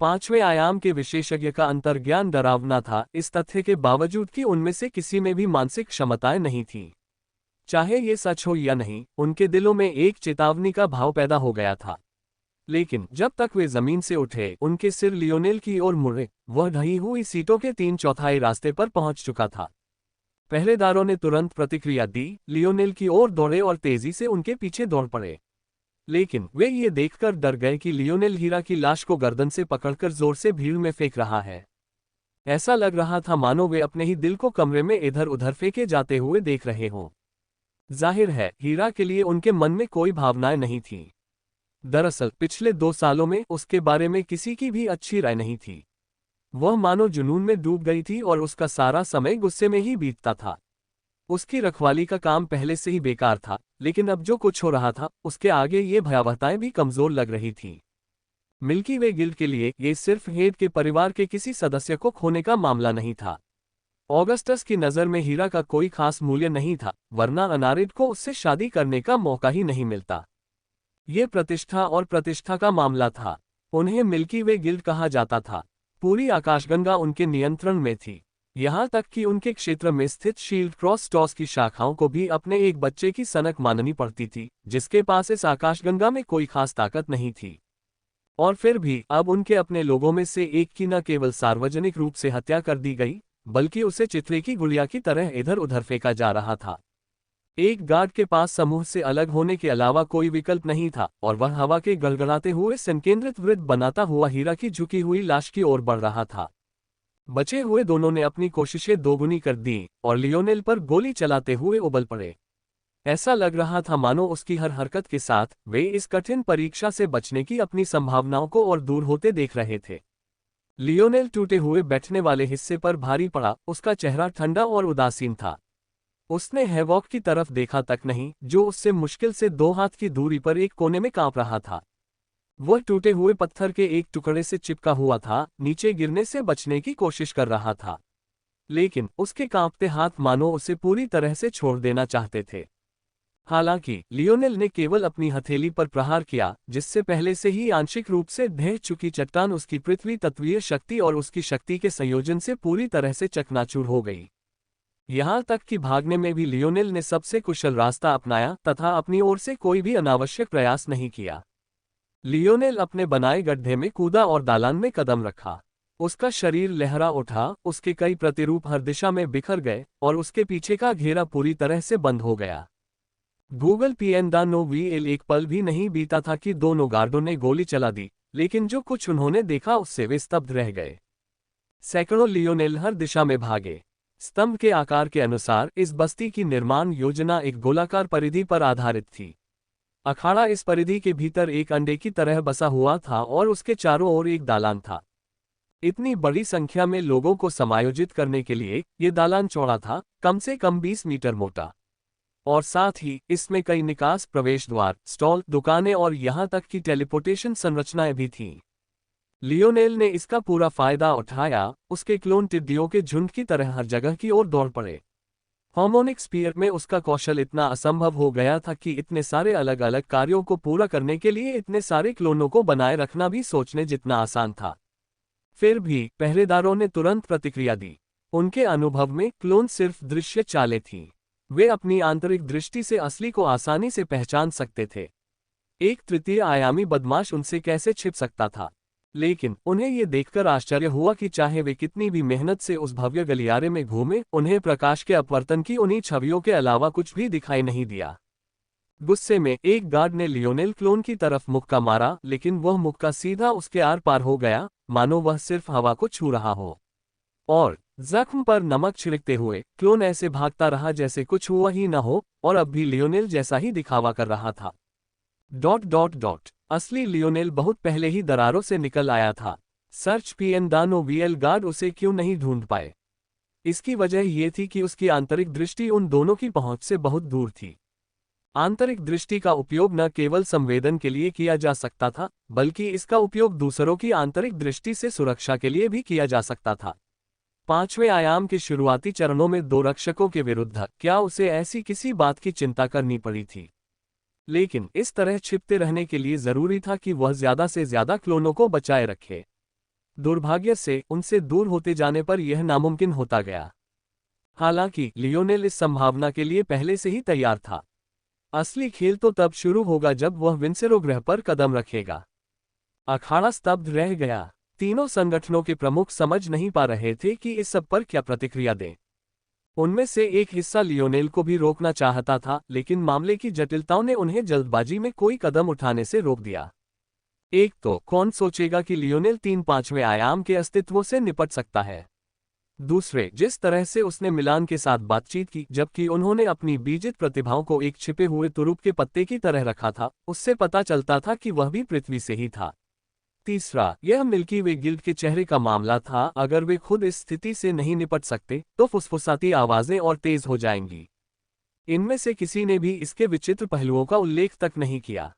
5वें आयाम के विशेषज्ञ का अंतर्ज्ञान डरावना था, इस तथ्य के बावजूद कि उनमें से किसी में भी मानसिक क्षमताएं नहीं थीं। चाहे ये सच हो या नहीं, उनके दिलों में एक चेतावनी का भाव पैदा हो गया था। लेकिन जब तक वे जमीन से उठे, उनके सिर लियोनेल की ओर मुड़े। वह ढही हुई सीटों के 3/4 रास्ते पर पहुंच चुका था। पहरेदारों ने तुरंत प्रतिक्रिया दी, लियोनेल की ओर दौड़े और तेजी से उनके पीछे दौड़ पड़े। लेकिन वे ये देखकर डर गए कि लियोनेल हीरा की लाश को गर्दन से पकड़कर जोर से भीड़ में फेंक रहा है। ऐसा लग रहा था मानो वे अपने ही दिल को कमरे में इधर उधर फेंके जाते हुए देख रहे हों। जाहिर है, हीरा के लिए उनके मन में कोई भावनाएं नहीं थीं। दरअसल पिछले 2 सालों में उसके बारे में किसी की भी अच्छी राय नहीं थी। वह मानो जुनून में डूब गई थी और उसका सारा समय गुस्से में ही बीतता था। उसकी रखवाली का काम पहले से ही बेकार था, लेकिन अब जो कुछ हो रहा था उसके आगे ये भयावहताएं भी कमजोर लग रही थीं। मिल्की वे गिल्ड के लिए ये सिर्फ हेड के परिवार के किसी सदस्य को खोने का मामला नहीं था। ऑगस्टस की नज़र में हीरा का कोई खास मूल्य नहीं था, वरना अनारिड को उससे शादी करने का मौका ही नहीं मिलता। ये प्रतिष्ठा और प्रतिष्ठा का मामला था। उन्हें मिल्की वे गिल्ड कहा जाता था। पूरी आकाशगंगा उनके नियंत्रण में थी, यहाँ तक कि उनके क्षेत्र में स्थित शील्ड क्रॉस टॉस की शाखाओं को भी अपने एक बच्चे की सनक माननी पड़ती थी, जिसके पास इस आकाशगंगा में कोई खास ताकत नहीं थी। और फिर भी अब उनके अपने लोगों में से एक की न केवल सार्वजनिक रूप से हत्या कर दी गई, बल्कि उसे चित्रे की गुड़िया की तरह इधर उधर फेंका जा रहा था। एक गार्ड के पास समूह से अलग होने के अलावा कोई विकल्प नहीं था और वह हवा के गड़गड़ाते हुए संकेंद्रित वृत्त बनाता हुआ हीरा की झुकी हुई लाश की ओर बढ़ रहा था। बचे हुए दोनों ने अपनी कोशिशें दोगुनी कर दी और लियोनेल पर गोली चलाते हुए उबल पड़े। ऐसा लग रहा था मानो उसकी हर हरकत के साथ वे इस कठिन परीक्षा से बचने की अपनी संभावनाओं को और दूर होते देख रहे थे। लियोनेल टूटे हुए बैठने वाले हिस्से पर भारी पड़ा, उसका चेहरा ठंडा और उदासीन था। उसने हैवॉक की तरफ देखा तक नहीं, जो उससे मुश्किल से 2 हाथ की दूरी पर एक कोने में कांप रहा था। वह टूटे हुए पत्थर के एक टुकड़े से चिपका हुआ था, नीचे गिरने से बचने की कोशिश कर रहा था, लेकिन उसके कांपते हाथ मानो उसे पूरी तरह से छोड़ देना चाहते थे। हालांकि लियोनेल ने केवल अपनी हथेली पर प्रहार किया, जिससे पहले से ही आंशिक रूप से ढह चुकी चट्टान उसकी पृथ्वी तत्वीय शक्ति और उसकी शक्ति के संयोजन से पूरी तरह से चकनाचूर हो गई। यहाँ तक कि भागने में भी लियोनेल ने सबसे कुशल रास्ता अपनाया तथा अपनी ओर से कोई भी अनावश्यक प्रयास नहीं किया। लियोनेल अपने बनाए गड्ढे में कूदा और दालान में कदम रखा। उसका शरीर लहरा उठा, उसके कई प्रतिरूप हर दिशा में बिखर गए और उसके पीछे का घेरा पूरी तरह से बंद हो गया। गूगल PNW एक पल भी नहीं बीता था कि दोनों गार्डों ने गोली चला दी, लेकिन जो कुछ उन्होंने देखा उससे वे स्तब्ध रह गए। सैकड़ों लियोनेल हर दिशा में भागे। स्तंभ के आकार के अनुसार इस बस्ती की निर्माण योजना एक गोलाकार परिधि पर आधारित थी। अखाड़ा इस परिधि के भीतर एक अंडे की तरह बसा हुआ था और उसके चारों ओर एक दालान था। इतनी बड़ी संख्या में लोगों को समायोजित करने के लिए ये दालान चौड़ा था, कम से कम 20 मीटर मोटा, और साथ ही इसमें कई निकास प्रवेश द्वार, स्टॉल, दुकानें और यहाँ तक कि टेलीपोर्टेशन संरचनाएं भी थीं। लियोनेल ने इसका पूरा फायदा उठाया, उसके क्लोन टिड्डियों के झुंड की तरह हर जगह की ओर दौड़ पड़े। हार्मोनिक स्पीयर में उसका कौशल इतना असंभव हो गया था कि इतने सारे अलग अलग कार्यों को पूरा करने के लिए इतने सारे क्लोनों को बनाए रखना भी सोचने जितना आसान था। फिर भी पहरेदारों ने तुरंत प्रतिक्रिया दी। उनके अनुभव में क्लोन सिर्फ दृश्य चालें थीं। वे अपनी आंतरिक दृष्टि से असली को आसानी से पहचान सकते थे। एक तृतीय आयामी बदमाश उनसे कैसे छिप सकता था? लेकिन उन्हें ये देखकर आश्चर्य हुआ कि चाहे वे कितनी भी मेहनत से उस भव्य गलियारे में घूमे, उन्हें प्रकाश के अपवर्तन की उन्हीं छवियों के अलावा कुछ भी दिखाई नहीं दिया। गुस्से में एक गार्ड ने लियोनेल क्लोन की तरफ मुक्का मारा, लेकिन वह मुक्का सीधा उसके आर पार हो गया, मानो वह सिर्फ हवा को छू रहा हो। और जख्म पर नमक छिड़कते हुए क्लोन ऐसे भागता रहा जैसे कुछ हुआ ही न हो, और अब भी लियोनेल जैसा ही दिखावा कर रहा था। ... असली लियोनेल बहुत पहले ही दरारों से निकल आया था। सर्च पीएन दानो वीएल गार्ड उसे क्यों नहीं ढूंढ पाए? इसकी वजह यह थी कि उसकी आंतरिक दृष्टि उन दोनों की पहुंच से बहुत दूर थी। आंतरिक दृष्टि का उपयोग न केवल संवेदन के लिए किया जा सकता था, बल्कि इसका उपयोग दूसरों की आंतरिक दृष्टि से सुरक्षा के लिए भी किया जा सकता था। पांचवें आयाम के शुरुआती चरणों में दो रक्षकों के विरुद्ध क्या उसे ऐसी किसी बात की चिंता करनी पड़ी थी? लेकिन इस तरह छिपते रहने के लिए जरूरी था कि वह ज्यादा से ज्यादा क्लोनों को बचाए रखे। दुर्भाग्य से उनसे दूर होते जाने पर यह नामुमकिन होता गया। हालांकि लियोनेल इस संभावना के लिए पहले से ही तैयार था। असली खेल तो तब शुरू होगा जब वह विंसेरो ग्रह पर कदम रखेगा। अखाड़ा स्तब्ध रह गया। तीनों संगठनों के प्रमुख समझ नहीं पा रहे थे कि इस सब पर क्या प्रतिक्रिया दें। उनमें से एक हिस्सा लियोनेल को भी रोकना चाहता था, लेकिन मामले की जटिलताओं ने उन्हें जल्दबाजी में कोई कदम उठाने से रोक दिया। एक तो कौन सोचेगा कि लियोनेल 3-5वें आयाम के अस्तित्व से निपट सकता है। दूसरे, जिस तरह से उसने मिलान के साथ बातचीत की जबकि उन्होंने अपनी बीजित प्रतिभाओं को एक छिपे हुए तुरुप के पत्ते की तरह रखा था, उससे पता चलता था कि वह भी पृथ्वी से ही था। तीसरा, यह मिल्की वे गिल्ड के चेहरे का मामला था। अगर वे खुद इस स्थिति से नहीं निपट सकते तो फुसफुसाती आवाजें और तेज हो जाएंगी। इनमें से किसी ने भी इसके विचित्र पहलुओं का उल्लेख तक नहीं किया।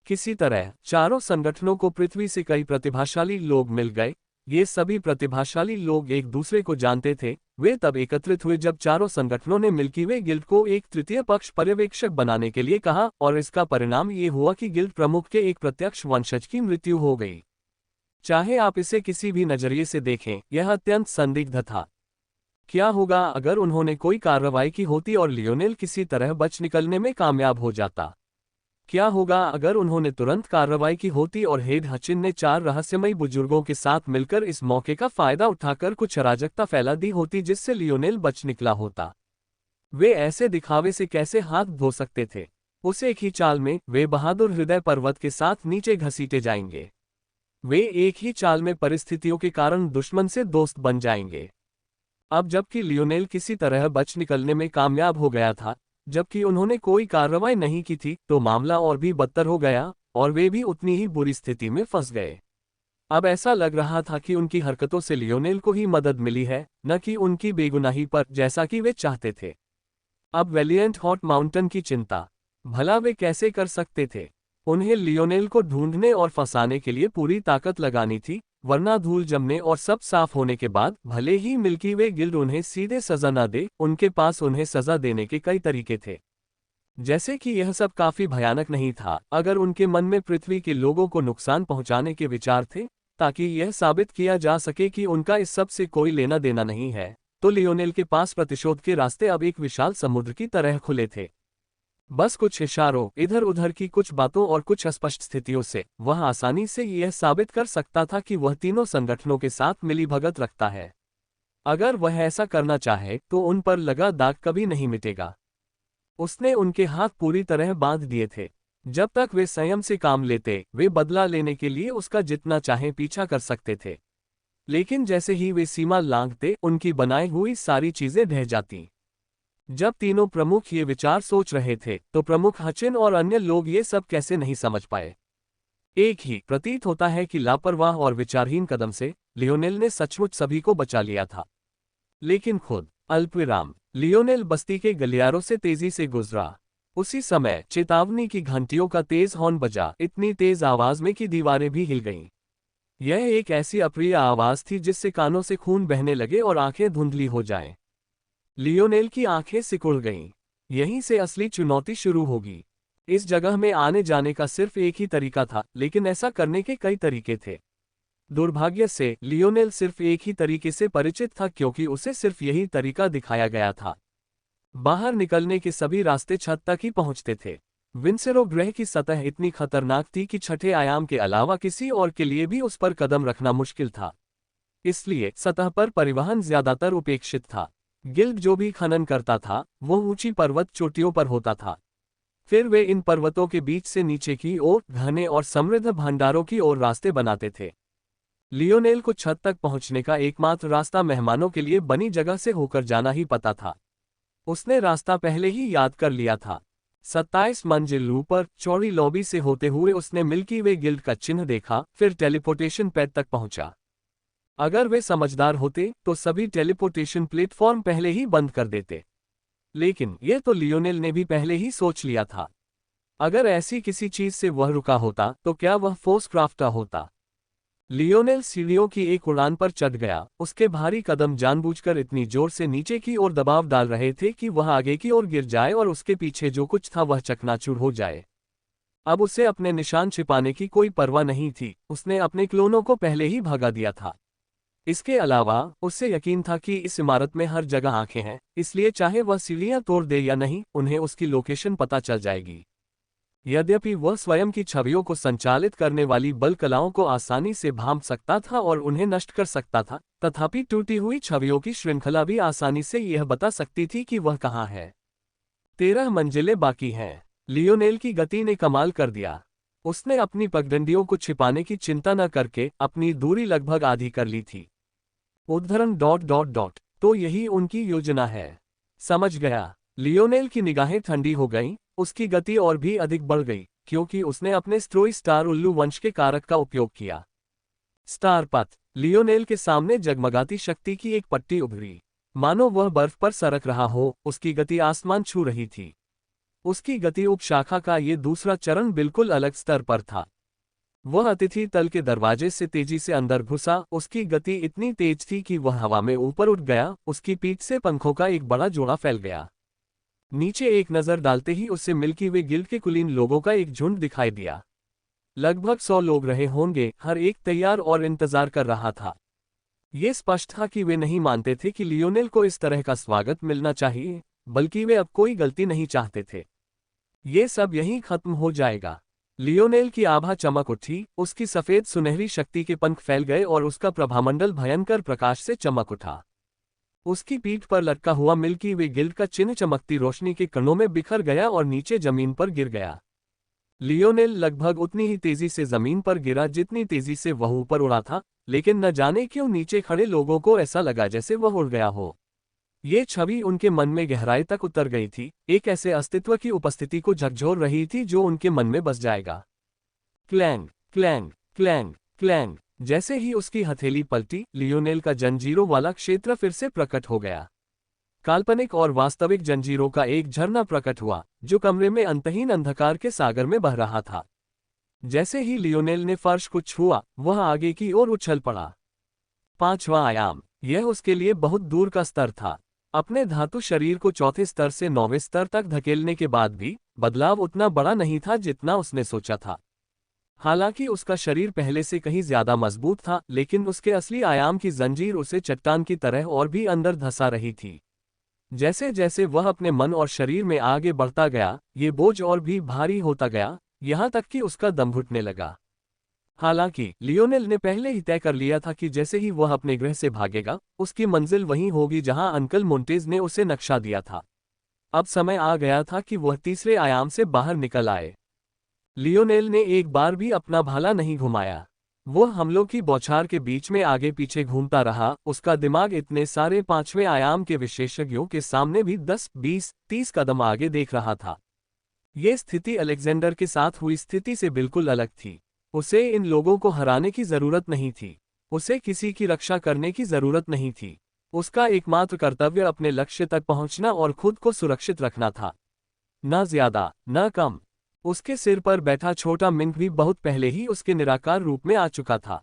किसी तरह चारों संगठनों को पृथ्वी से कई प्रतिभाशाली लोग मिल गए। ये सभी प्रतिभाशाली लोग एक दूसरे को जानते थे। वे तब एकत्रित हुए जब चारों संगठनों ने मिल्की वे गिल्ड को एक तृतीय पक्ष पर्यवेक्षक बनाने के लिए कहा, और इसका परिणाम ये हुआ कि गिल्ड प्रमुख के एक प्रत्यक्ष वंशज की मृत्यु हो गई। चाहे आप इसे किसी भी नजरिए से देखें, यह अत्यंत संदिग्ध था। क्या होगा अगर उन्होंने कोई कार्रवाई की होती और लियोनेल किसी तरह बच निकलने में कामयाब हो जाता? क्या होगा अगर उन्होंने तुरंत कार्रवाई की होती और हेड हचिन ने 4 रहस्यमयी बुजुर्गों के साथ मिलकर इस मौके का फायदा उठाकर कुछ अराजकता फैला दी होती जिससे लियोनेल बच निकला होता? वे ऐसे दिखावे से कैसे हाथ धो सकते थे? उस एक ही चाल में वे बहादुर हृदय पर्वत के साथ नीचे घसीटे जाएंगे। वे एक ही चाल में परिस्थितियों के कारण दुश्मन से दोस्त बन जाएंगे। अब जबकि लियोनेल किसी तरह बच निकलने में कामयाब हो गया था, जबकि उन्होंने कोई कार्रवाई नहीं की थी, तो मामला और भी बदतर हो गया और वे भी उतनी ही बुरी स्थिति में फंस गए। अब ऐसा लग रहा था कि उनकी हरकतों से लियोनेल को ही मदद मिली है, न कि उनकी बेगुनाही पर, जैसा कि वे चाहते थे। अब वेलिएंट हॉट माउंटेन की चिंता, भला वे कैसे कर सकते थे? उन्हें लियोनेल को ढूंढने और फंसाने के लिए पूरी ताकत लगानी थी, वरना धूल जमने और सब साफ होने के बाद भले ही मिल्की वे गिल्ड उन्हें सीधे सजा न दे, उनके पास उन्हें सजा देने के कई तरीके थे। जैसे कि यह सब काफी भयानक नहीं था अगर उनके मन में पृथ्वी के लोगों को नुकसान पहुंचाने के विचार थे, ताकि यह साबित किया जा सके कि उनका इस सब से कोई लेना देना नहीं है, तो लियोनेल के पास प्रतिशोध के रास्ते अब एक विशाल समुद्र की तरह खुले थे। बस कुछ इशारों, इधर उधर की कुछ बातों और कुछ अस्पष्ट स्थितियों से वह आसानी से यह साबित कर सकता था कि वह तीनों संगठनों के साथ मिलीभगत रखता है। अगर वह ऐसा करना चाहे तो उन पर लगा दाग कभी नहीं मिटेगा। उसने उनके हाथ पूरी तरह बांध दिए थे। जब तक वे संयम से काम लेते, वे बदला लेने के लिए उसका जितना चाहे पीछा कर सकते थे। लेकिन जैसे ही वे सीमा लांघते, उनकी बनाई हुई सारी चीजें ढह जाती। जब तीनों प्रमुख ये विचार सोच रहे थे, तो प्रमुख हचिन और अन्य लोग ये सब कैसे नहीं समझ पाए। एक ही प्रतीत होता है कि लापरवाह और विचारहीन कदम से लियोनेल ने सचमुच सभी को बचा लिया था। लेकिन खुद अल्पविराम लियोनेल बस्ती के गलियारों से तेजी से गुजरा। उसी समय चेतावनी की घंटियों का तेज हॉर्न बजा, इतनी तेज आवाज में कि दीवारें भी हिल गईं। यह एक ऐसी अप्रिय आवाज थी जिससे कानों से खून बहने लगे और आंखें धुंधली हो जाएं। लियोनेल की आंखें सिकुड़ गईं। यहीं से असली चुनौती शुरू होगी। इस जगह में आने जाने का सिर्फ एक ही तरीका था, लेकिन ऐसा करने के कई तरीके थे। दुर्भाग्य से लियोनेल सिर्फ एक ही तरीके से परिचित था, क्योंकि उसे सिर्फ यही तरीका दिखाया गया था। बाहर निकलने के सभी रास्ते छत तक ही पहुंचते थे। विंसेरो ग्रह की सतह इतनी खतरनाक थी कि छठे आयाम के अलावा किसी और के लिए भी उस पर कदम रखना मुश्किल था। इसलिए सतह पर परिवहन ज्यादातर उपेक्षित था। गिल्ड जो भी खनन करता था, वो ऊंची पर्वत चोटियों पर होता था। फिर वे इन पर्वतों के बीच से नीचे की ओर घने और समृद्ध भंडारों की ओर रास्ते बनाते थे। लियोनेल को छत तक पहुंचने का एकमात्र रास्ता मेहमानों के लिए बनी जगह से होकर जाना ही पता था। उसने रास्ता पहले ही याद कर लिया था। 27 मंजिल ऊपर चौड़ी लॉबी से होते हुए उसने मिल्की वे गिल्ड का चिन्ह देखा, फिर टेलीपोर्टेशन पैड तक पहुंचा। अगर वे समझदार होते तो सभी टेलीपोर्टेशन प्लेटफॉर्म पहले ही बंद कर देते, लेकिन यह तो लियोनेल ने भी पहले ही सोच लिया था। अगर ऐसी किसी चीज से वह रुका होता तो क्या वह फोर्स क्राफ्ट होता। लियोनेल सीढ़ियों की एक उड़ान पर चढ़ गया। उसके भारी कदम जानबूझकर इतनी जोर से नीचे की ओर दबाव डाल रहे थे कि वह आगे की ओर गिर जाए और उसके पीछे जो कुछ था वह चकनाचूर हो जाए। अब उसे अपने निशान छिपाने की कोई परवाह नहीं थी। उसने अपने क्लोनों को पहले ही भगा दिया था। इसके अलावा उसे यकीन था कि इस इमारत में हर जगह आंखें हैं, इसलिए चाहे वह सीढ़ियां तोड़ दे या नहीं, उन्हें उसकी लोकेशन पता चल जाएगी। यद्यपि वह स्वयं की छवियों को संचालित करने वाली बल कलाओं को आसानी से भांप सकता था और उन्हें नष्ट कर सकता था, तथापि टूटी हुई छवियों की श्रृंखला भी आसानी से यह बता सकती थी कि वह कहाँ है। 13 मंजिलें बाकी हैं। लियोनेल की गति ने कमाल कर दिया। उसने अपनी पगडंडियों को छिपाने की चिंता न करके अपनी दूरी लगभग आधी कर ली थी। उद्धरण ... तो यही उनकी योजना है। समझ गया। लियोनेल की निगाहें ठंडी हो गईं। उसकी गति और भी अधिक बढ़ गई, क्योंकि उसने अपने स्ट्रोई स्टार उल्लू वंश के कारक का उपयोग किया। स्टार पथ। लियोनेल के सामने जगमगाती शक्ति की एक पट्टी उभरी, मानो वह बर्फ पर सरक रहा हो। उसकी गति आसमान छू रही थी। उसकी गति उपशाखा का ये दूसरा चरण बिल्कुल अलग स्तर पर था। वह अतिथि तल के दरवाजे से तेजी से अंदर घुसा। उसकी गति इतनी तेज थी कि वह हवा में ऊपर उठ गया। उसकी पीठ से पंखों का एक बड़ा जोड़ा फैल गया। नीचे एक नजर डालते ही उसे मिल्की वे गिल्ड के कुलीन लोगों का एक झुंड दिखाई दिया। लगभग 100 लोग रहे होंगे, हर एक तैयार और इंतजार कर रहा था। ये स्पष्ट था कि वे नहीं मानते थे कि लियोनेल को इस तरह का स्वागत मिलना चाहिए, बल्कि वे अब कोई गलती नहीं चाहते थे। ये सब यहीं खत्म हो जाएगा। लियोनेल की आभा चमक उठी। उसकी सफेद सुनहरी शक्ति के पंख फैल गए और उसका प्रभामंडल भयंकर प्रकाश से चमक उठा। उसकी पीठ पर लटका हुआ मिल्की वे गिल्ड का चिन्ह चमकती रोशनी के कणों में बिखर गया और नीचे जमीन पर गिर गया। लियोनेल लगभग उतनी ही तेजी से जमीन पर गिरा जितनी तेजी से वह ऊपर उड़ा था, लेकिन न जाने क्यों नीचे खड़े लोगों को ऐसा लगा जैसे वह उड़ गया हो। ये छवि उनके मन में गहराई तक उतर गई थी, एक ऐसे अस्तित्व की उपस्थिति को झकझोर रही थी जो उनके मन में बस जाएगा। Clang clang clang clang. जैसे ही उसकी हथेली पलटी, लियोनेल का जंजीरों वाला क्षेत्र फिर से प्रकट हो गया। काल्पनिक और वास्तविक जंजीरों का एक झरना प्रकट हुआ, जो कमरे में अंतहीन अंधकार के सागर में बह रहा था। जैसे ही लियोनेल ने फर्श को छुआ, वह आगे की ओर उछल पड़ा। 5वां आयाम। यह उसके लिए बहुत दूर का स्तर था। अपने धातु शरीर को चौथे स्तर से 9वें स्तर तक धकेलने के बाद भी बदलाव उतना बड़ा नहीं था जितना उसने सोचा था। हालांकि उसका शरीर पहले से कहीं ज्यादा मजबूत था, लेकिन उसके असली आयाम की जंजीर उसे चट्टान की तरह और भी अंदर धंसा रही थी। जैसे जैसे वह अपने मन और शरीर में आगे बढ़ता गया, ये बोझ और भी भारी होता गया, यहाँ तक कि उसका दम घुटने लगा। हालांकि लियोनेल ने पहले ही तय कर लिया था कि जैसे ही वह अपने ग्रह से भागेगा, उसकी मंजिल वहीं होगी जहां अंकल मोंटेज ने उसे नक्शा दिया था। अब समय आ गया था कि वह तीसरे आयाम से बाहर निकल आए। लियोनेल ने एक बार भी अपना भाला नहीं घुमाया। वह हमलों की बौछार के बीच में आगे पीछे घूमता रहा। उसका दिमाग इतने सारे 5वें आयाम के विशेषज्ञों के सामने भी 10, 20, 30 कदम आगे देख रहा था। ये स्थिति अलेक्जेंडर के साथ हुई स्थिति से बिल्कुल अलग थी। उसे इन लोगों को हराने की जरूरत नहीं थी। उसे किसी की रक्षा करने की जरूरत नहीं थी। उसका एकमात्र कर्तव्य अपने लक्ष्य तक पहुंचना और खुद को सुरक्षित रखना था। न ज्यादा, न कम। उसके सिर पर बैठा छोटा मिंक भी बहुत पहले ही उसके निराकार रूप में आ चुका था।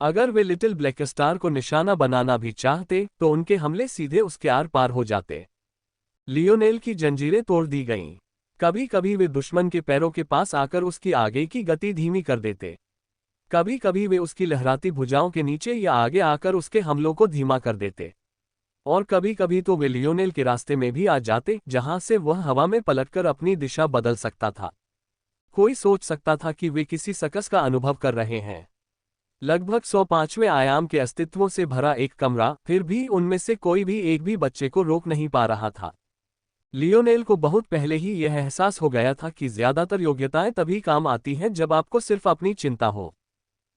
अगर वे लिटिल ब्लैक स्टार को निशाना बनाना भी चाहते तो उनके हमले सीधे उसके आर पार हो जाते। लियोनेल की जंजीरें तोड़ दी गईं। कभी कभी वे दुश्मन के पैरों के पास आकर उसकी आगे की गति धीमी कर देते। कभी कभी वे उसकी लहराती भुजाओं के नीचे या आगे आकर उसके हमलों को धीमा कर देते। और कभी कभी तो वे लियोनेल के रास्ते में भी आ जाते, जहां से वह हवा में पलटकर अपनी दिशा बदल सकता था। कोई सोच सकता था कि वे किसी सकस का अनुभव कर रहे हैं। लगभग 105वें आयाम के अस्तित्वों से भरा एक कमरा, फिर भी उनमें से कोई भी एक भी बच्चे को रोक नहीं पा रहा था। लियोनेल को बहुत पहले ही यह एहसास हो गया था कि ज्यादातर योग्यताएं तभी काम आती हैं जब आपको सिर्फ अपनी चिंता हो।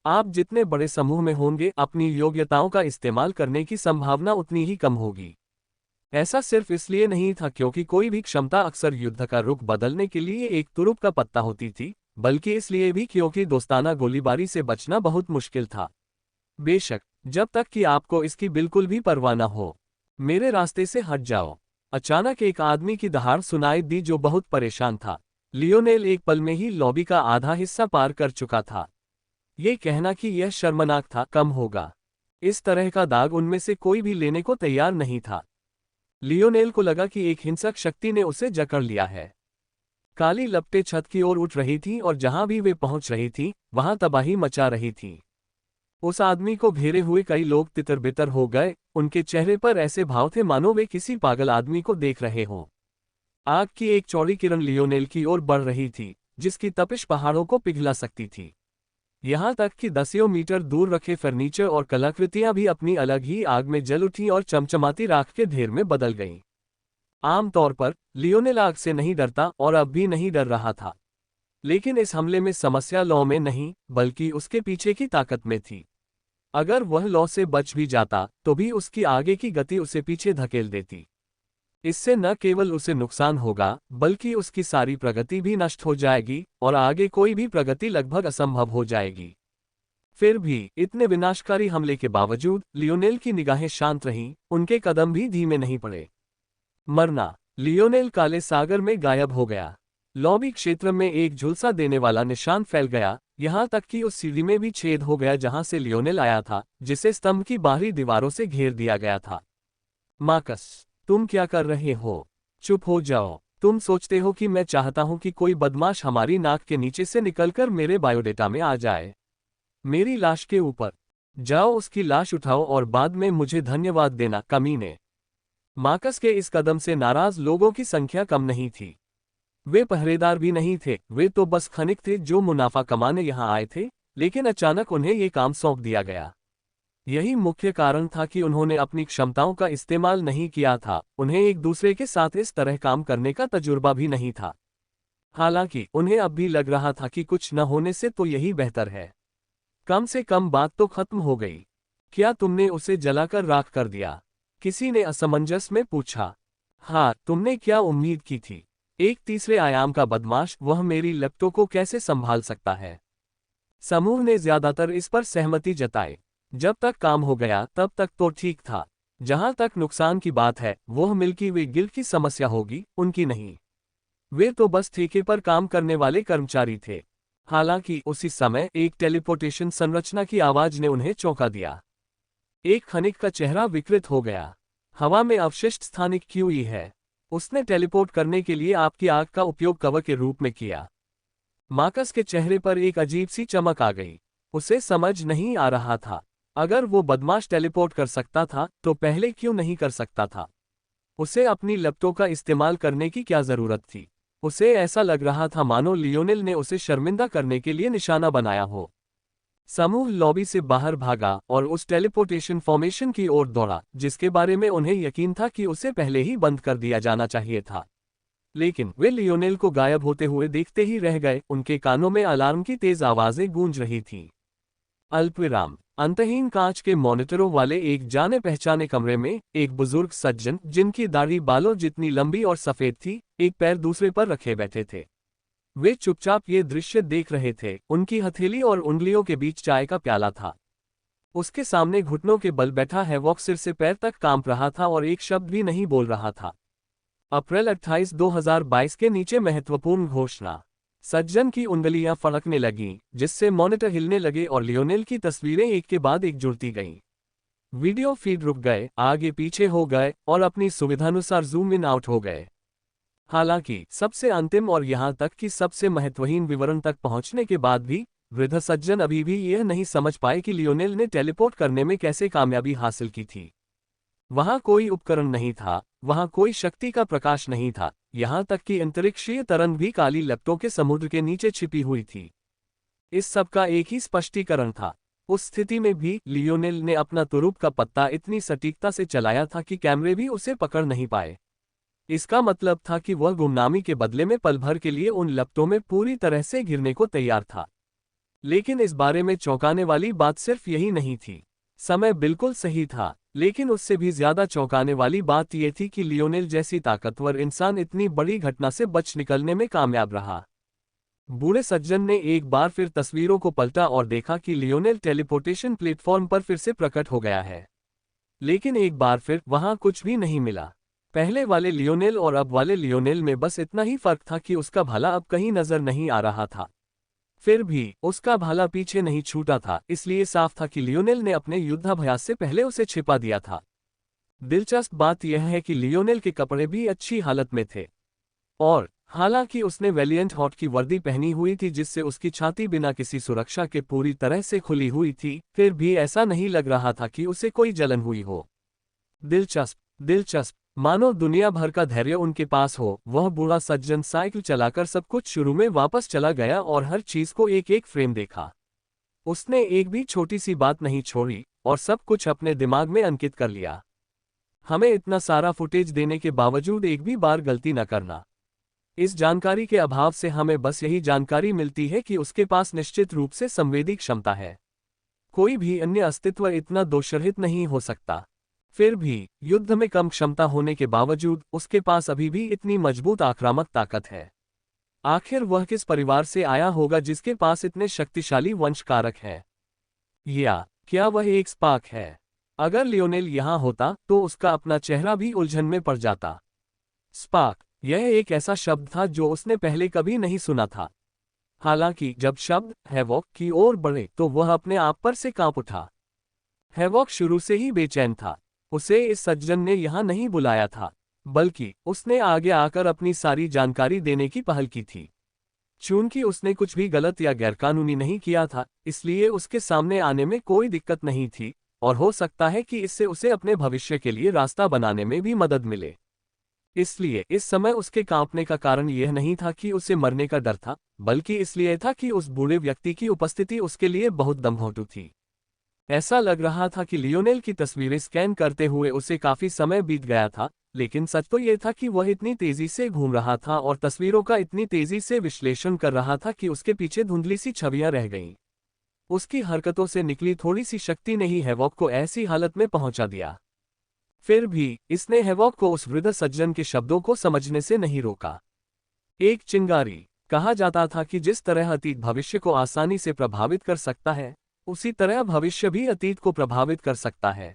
आप जितने बड़े समूह में होंगे, अपनी योग्यताओं का इस्तेमाल करने की संभावना उतनी ही कम होगी। ऐसा सिर्फ इसलिए नहीं था क्योंकि कोई भी क्षमता अक्सर युद्ध का रुख बदलने के लिए एक तुरुप का पत्ता होती थी, बल्कि इसलिए भी क्योंकि दोस्ताना गोलीबारी से बचना बहुत मुश्किल था। बेशक, जब तक कि आपको इसकी बिल्कुल भी परवाह न हो। मेरे रास्ते से हट जाओ। अचानक एक आदमी की दहाड़ सुनाई दी जो बहुत परेशान था। लियोनेल एक पल में ही लॉबी का आधा हिस्सा पार कर चुका था। ये कहना कि यह शर्मनाक था कम होगा। इस तरह का दाग उनमें से कोई भी लेने को तैयार नहीं था। लियोनेल को लगा कि एक हिंसक शक्ति ने उसे जकड़ लिया है। काली लपटें छत की ओर उठ रही थीं और जहां भी वे पहुंच रही थीं, वहां तबाही मचा रही थी। उस आदमी को घेरे हुए कई लोग तितर-बितर हो गए। उनके चेहरे पर ऐसे भाव थे मानो वे किसी पागल आदमी को देख रहे हों। आग की एक चौड़ी किरण लियोनेल की ओर बढ़ रही थी, जिसकी तपिश पहाड़ों को पिघला सकती थी। यहां तक कि दसियों मीटर दूर रखे फर्नीचर और कलाकृतियां भी अपनी अलग ही आग में जल उठी और चमचमाती राख के ढेर में बदल गईं। आमतौर पर लियोनेल आग से नहीं डरता और अब भी नहीं डर रहा था। लेकिन इस हमले में समस्या लौ में नहीं, बल्कि उसके पीछे की ताकत में थी। अगर वह लौ से बच भी जाता तो भी उसकी आगे की गति उसे पीछे धकेल देती। इससे न केवल उसे नुकसान होगा, बल्कि उसकी सारी प्रगति भी नष्ट हो जाएगी और आगे कोई भी प्रगति लगभग असंभव हो जाएगी। फिर भी इतने विनाशकारी हमले के बावजूद लियोनेल की निगाहें शांत रहीं, उनके कदम भी धीमे नहीं पड़े। मरना। लियोनेल काले सागर में गायब हो गया। लॉबी क्षेत्र में एक झुलसा देने वाला निशान फैल गया, यहां तक कि उस सीढ़ी में भी छेद हो गया जहां से लियोनेल आया था, जिसे स्तंभ की बाहरी दीवारों से घेर दिया गया था। मार्कस, तुम क्या कर रहे हो? चुप हो जाओ। तुम सोचते हो कि मैं चाहता हूं कि कोई बदमाश हमारी नाक के नीचे से निकलकर मेरे बायोडेटा में आ जाए? मेरी लाश के ऊपर जाओ, उसकी लाश उठाओ और बाद में मुझे धन्यवाद देना, कमीने। मार्कस के इस कदम से नाराज लोगों की संख्या कम नहीं थी। वे पहरेदार भी नहीं थे, वे तो बस खनिक थे जो मुनाफा कमाने यहां आए थे, लेकिन अचानक उन्हें ये काम सौंप दिया गया। यही मुख्य कारण था कि उन्होंने अपनी क्षमताओं का इस्तेमाल नहीं किया था। उन्हें एक दूसरे के साथ इस तरह काम करने का तजुर्बा भी नहीं था। हालांकि उन्हें अब भी लग रहा था कि कुछ न होने से तो यही बेहतर है। कम से कम बात तो खत्म हो गई। क्या तुमने उसे जलाकर राख कर दिया? किसी ने असमंजस में पूछा। हाँ, तुमने क्या उम्मीद की थी? एक तीसरे आयाम का बदमाश, वह मेरी लपटों को कैसे संभाल सकता है? समूह ने ज्यादातर इस पर सहमति जताई। जब तक काम हो गया तब तक तो ठीक था। जहां तक नुकसान की बात है, वह मिल्की वे गिल्ड की समस्या होगी, उनकी नहीं। वे तो बस ठेके पर काम करने वाले कर्मचारी थे। हालांकि उसी समय एक टेलीपोर्टेशन संरचना की आवाज ने उन्हें चौंका दिया। एक खनिक का चेहरा विकृत हो गया। हवा में अवशिष्ट स्थानिक क्यूई है। उसने टेलीपोर्ट करने के लिए आपकी आग का उपयोग कवर के रूप में किया। मार्कस के चेहरे पर एक अजीब सी चमक आ गई। उसे समझ नहीं आ रहा था, अगर वो बदमाश टेलीपोर्ट कर सकता था तो पहले क्यों नहीं कर सकता था? उसे अपनी लपटों का इस्तेमाल करने की क्या जरूरत थी? उसे ऐसा लग रहा था मानो लियोनेल ने उसे शर्मिंदा करने के लिए निशाना बनाया हो। समूह लॉबी से बाहर भागा और उस टेलीपोर्टेशन फॉर्मेशन की ओर दौड़ा, जिसके बारे में उन्हें यकीन था कि उसे पहले ही बंद कर दिया जाना चाहिए था। लेकिन वे लियोनेल को गायब होते हुए देखते ही रह गए। उनके कानों में अलार्म की तेज आवाजें गूंज रही थीं। अल्पविराम। अंतहीन कांच के मॉनिटरों वाले एक जाने पहचाने कमरे में एक बुजुर्ग सज्जन, जिनकी दाढ़ी बालों जितनी लंबी और सफेद थी, एक पैर दूसरे पर रखे बैठे थे। वे चुपचाप ये दृश्य देख रहे थे। उनकी हथेली और उंगलियों के बीच चाय का प्याला था। उसके सामने घुटनों के बल बैठा हैवॉक सिर से पैर तक कांप रहा था और एक शब्द भी नहीं बोल रहा था। अप्रैल 28, 2022 के नीचे महत्वपूर्ण घोषणा। सज्जन की उंगलियां फड़कने लगीं, जिससे मॉनिटर हिलने लगे और लियोनेल की तस्वीरें एक के बाद एक जुड़ती गईं। वीडियो फीड रुक गए, आगे पीछे हो गए और अपनी सुविधानुसार जूम इन आउट हो गए। हालांकि सबसे अंतिम और यहां तक कि सबसे महत्वहीन विवरण तक पहुंचने के बाद भी वृद्ध सज्जन अभी भी यह नहीं समझ पाए कि लियोनेल ने टेलीपोर्ट करने में कैसे कामयाबी हासिल की थी। वहां कोई उपकरण नहीं था, वहां कोई शक्ति का प्रकाश नहीं था, यहां तक कि अंतरिक्षीय तरंग भी काली लपटों के समुद्र के नीचे छिपी हुई थी। इस सब का एक ही स्पष्टीकरण था। उस स्थिति में भी लियोनेल ने अपना तुरुप का पत्ता इतनी सटीकता से चलाया था कि कैमरे भी उसे पकड़ नहीं पाए। इसका मतलब था कि वह गुमनामी के बदले में पल भर के लिए उन लपटों में पूरी तरह से गिरने को तैयार था। लेकिन इस बारे में चौंकाने वाली बात सिर्फ यही नहीं थी। समय बिल्कुल सही था, लेकिन उससे भी ज्यादा चौंकाने वाली बात यह थी कि लियोनेल जैसी ताकतवर इंसान इतनी बड़ी घटना से बच निकलने में कामयाब रहा। बूढ़े सज्जन ने एक बार फिर तस्वीरों को पलटा और देखा कि लियोनेल टेलीपोर्टेशन प्लेटफॉर्म पर फिर से प्रकट हो गया है। लेकिन एक बार फिर वहां कुछ भी नहीं मिला। पहले वाले लियोनेल और अब वाले लियोनेल में बस इतना ही फर्क था कि उसका भाला अब कहीं नजर नहीं आ रहा था। फिर भी उसका भाला पीछे नहीं छूटा था, इसलिए साफ था कि लियोनेल ने अपने युद्धाभ्यास से पहले उसे छिपा दिया था। दिलचस्प बात यह है कि लियोनेल के कपड़े भी अच्छी हालत में थे, और हालांकि उसने वैलिएंट हॉट की वर्दी पहनी हुई थी जिससे उसकी छाती बिना किसी सुरक्षा के पूरी तरह से खुली हुई थी, फिर भी ऐसा नहीं लग रहा था कि उसे कोई जलन हुई हो। दिलचस्प, दिलचस्प, मानो दुनिया भर का धैर्य उनके पास हो। वह बूढ़ा सज्जन साइकिल चलाकर सब कुछ शुरू में वापस चला गया और हर चीज को एक एक फ्रेम देखा। उसने एक भी छोटी सी बात नहीं छोड़ी और सब कुछ अपने दिमाग में अंकित कर लिया। हमें इतना सारा फुटेज देने के बावजूद एक भी बार गलती न करना। इस जानकारी के अभाव से हमें बस यही जानकारी मिलती है कि उसके पास निश्चित रूप से संवेदी क्षमता है। कोई भी अन्य अस्तित्व इतना दोषरहित नहीं हो सकता। फिर भी युद्ध में कम क्षमता होने के बावजूद उसके पास अभी भी इतनी मजबूत आक्रामक ताकत है। आखिर वह किस परिवार से आया होगा जिसके पास इतने शक्तिशाली वंशकारक हैं? या क्या वह एक स्पार्क है? अगर लियोनेल यहां होता तो उसका अपना चेहरा भी उलझन में पड़ जाता। स्पार्क, यह एक ऐसा शब्द था जो उसने पहले कभी नहीं सुना था। हालांकि जब शब्द हैवॉक की ओर बढ़े तो वह अपने आप पर से कांप उठा। हैवॉक शुरू से ही बेचैन था। उसे इस सज्जन ने यहां नहीं बुलाया था, बल्कि उसने आगे आकर अपनी सारी जानकारी देने की पहल की थी। चूंकि उसने कुछ भी गलत या गैरकानूनी नहीं किया था, इसलिए उसके सामने आने में कोई दिक्कत नहीं थी, और हो सकता है कि इससे उसे अपने भविष्य के लिए रास्ता बनाने में भी मदद मिले। इसलिए इस समय उसके कांपने का कारण यह नहीं था कि उसे मरने का डर था, बल्कि इसलिए था कि उस बूढ़े व्यक्ति की उपस्थिति उसके लिए बहुत दमघोंटू थी। ऐसा लग रहा था कि लियोनेल की तस्वीरें स्कैन करते हुए उसे काफी समय बीत गया था, लेकिन सच तो यह था कि वह इतनी तेजी से घूम रहा था और तस्वीरों का इतनी तेजी से विश्लेषण कर रहा था कि उसके पीछे धुंधली सी छवियां रह गईं। उसकी हरकतों से निकली थोड़ी सी शक्ति ने ही हैवॉक को ऐसी हालत में पहुंचा दिया। फिर भी इसने हैवॉक को उस वृद्ध सज्जन के शब्दों को समझने से नहीं रोका। एक चिंगारी। कहा जाता था कि जिस तरह अतीत भविष्य को आसानी से प्रभावित कर सकता है, उसी तरह भविष्य भी अतीत को प्रभावित कर सकता है।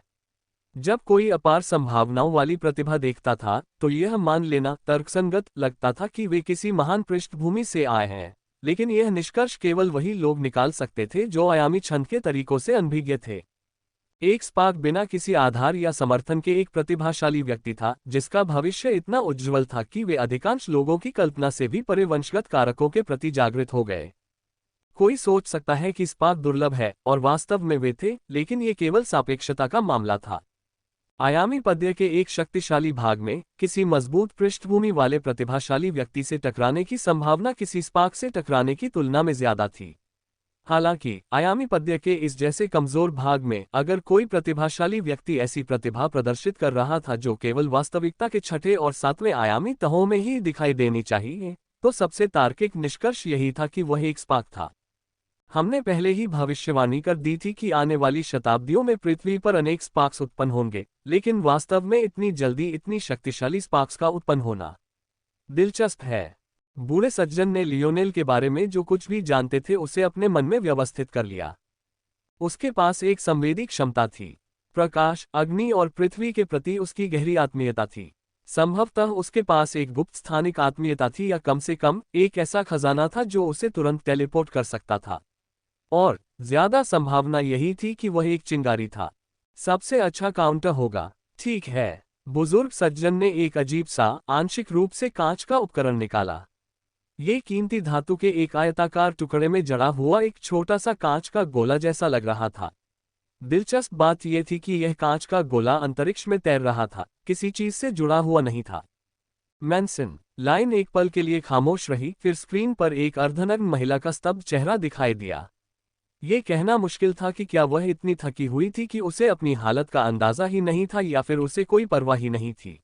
जब कोई अपार संभावनाओं वाली प्रतिभा देखता था तो यह मान लेना तर्कसंगत लगता था कि वे किसी महान पृष्ठभूमि से आए हैं, लेकिन यह निष्कर्ष केवल वही लोग निकाल सकते थे जो आयामी छंद के तरीकों से अनभिज्ञ थे। एक स्पार्क बिना किसी आधार या समर्थन के एक प्रतिभाशाली व्यक्ति था जिसका भविष्य इतना उज्ज्वल था कि वे अधिकांश लोगों की कल्पना से भी परे वंशगत कारकों के प्रति जागृत हो गए। कोई सोच सकता है कि स्पार्क दुर्लभ है, और वास्तव में वे थे, लेकिन ये केवल सापेक्षता का मामला था। आयामी पद्य के एक शक्तिशाली भाग में किसी मजबूत पृष्ठभूमि वाले प्रतिभाशाली व्यक्ति से टकराने की संभावना किसी स्पार्क से टकराने की तुलना में ज्यादा थी। हालांकि आयामी पद्य के इस जैसे कमजोर भाग में अगर कोई प्रतिभाशाली व्यक्ति ऐसी प्रतिभा प्रदर्शित कर रहा था जो केवल वास्तविकता के छठे और सातवें आयामी तहों में ही दिखाई देनी चाहिए, तो सबसे तार्किक निष्कर्ष यही था कि वह एक स्पार्क था। हमने पहले ही भविष्यवाणी कर दी थी कि आने वाली शताब्दियों में पृथ्वी पर अनेक स्पार्क्स उत्पन्न होंगे, लेकिन वास्तव में इतनी जल्दी इतनी शक्तिशाली स्पार्क्स का उत्पन्न होना दिलचस्प है। बूढ़े सज्जन ने लियोनेल के बारे में जो कुछ भी जानते थे उसे अपने मन में व्यवस्थित कर लिया। उसके पास एक संवेदी क्षमता थी। प्रकाश, अग्नि और पृथ्वी के प्रति उसकी गहरी आत्मीयता थी। संभवतः उसके पास एक गुप्त स्थानिक आत्मीयता थी, या कम से कम एक ऐसा खजाना था जो उसे तुरंत टेलीपोर्ट कर सकता था। और ज्यादा संभावना यही थी कि वह एक चिंगारी था। सबसे अच्छा काउंटर होगा। ठीक है। बुजुर्ग सज्जन ने एक अजीब सा आंशिक रूप से कांच का उपकरण निकाला। ये कीमती धातु के एक आयताकार टुकड़े में जड़ा हुआ एक छोटा सा कांच का गोला जैसा लग रहा था। दिलचस्प बात यह थी कि यह कांच का गोला अंतरिक्ष में तैर रहा था, किसी चीज से जुड़ा हुआ नहीं था। मैनसन लाइन एक पल के लिए खामोश रही, फिर स्क्रीन पर एक अर्धनग्न महिला का स्तब्ध चेहरा दिखाई दिया। ये कहना मुश्किल था कि क्या वह इतनी थकी हुई थी कि उसे अपनी हालत का अंदाजा ही नहीं था, या फिर उसे कोई परवाह ही नहीं थी।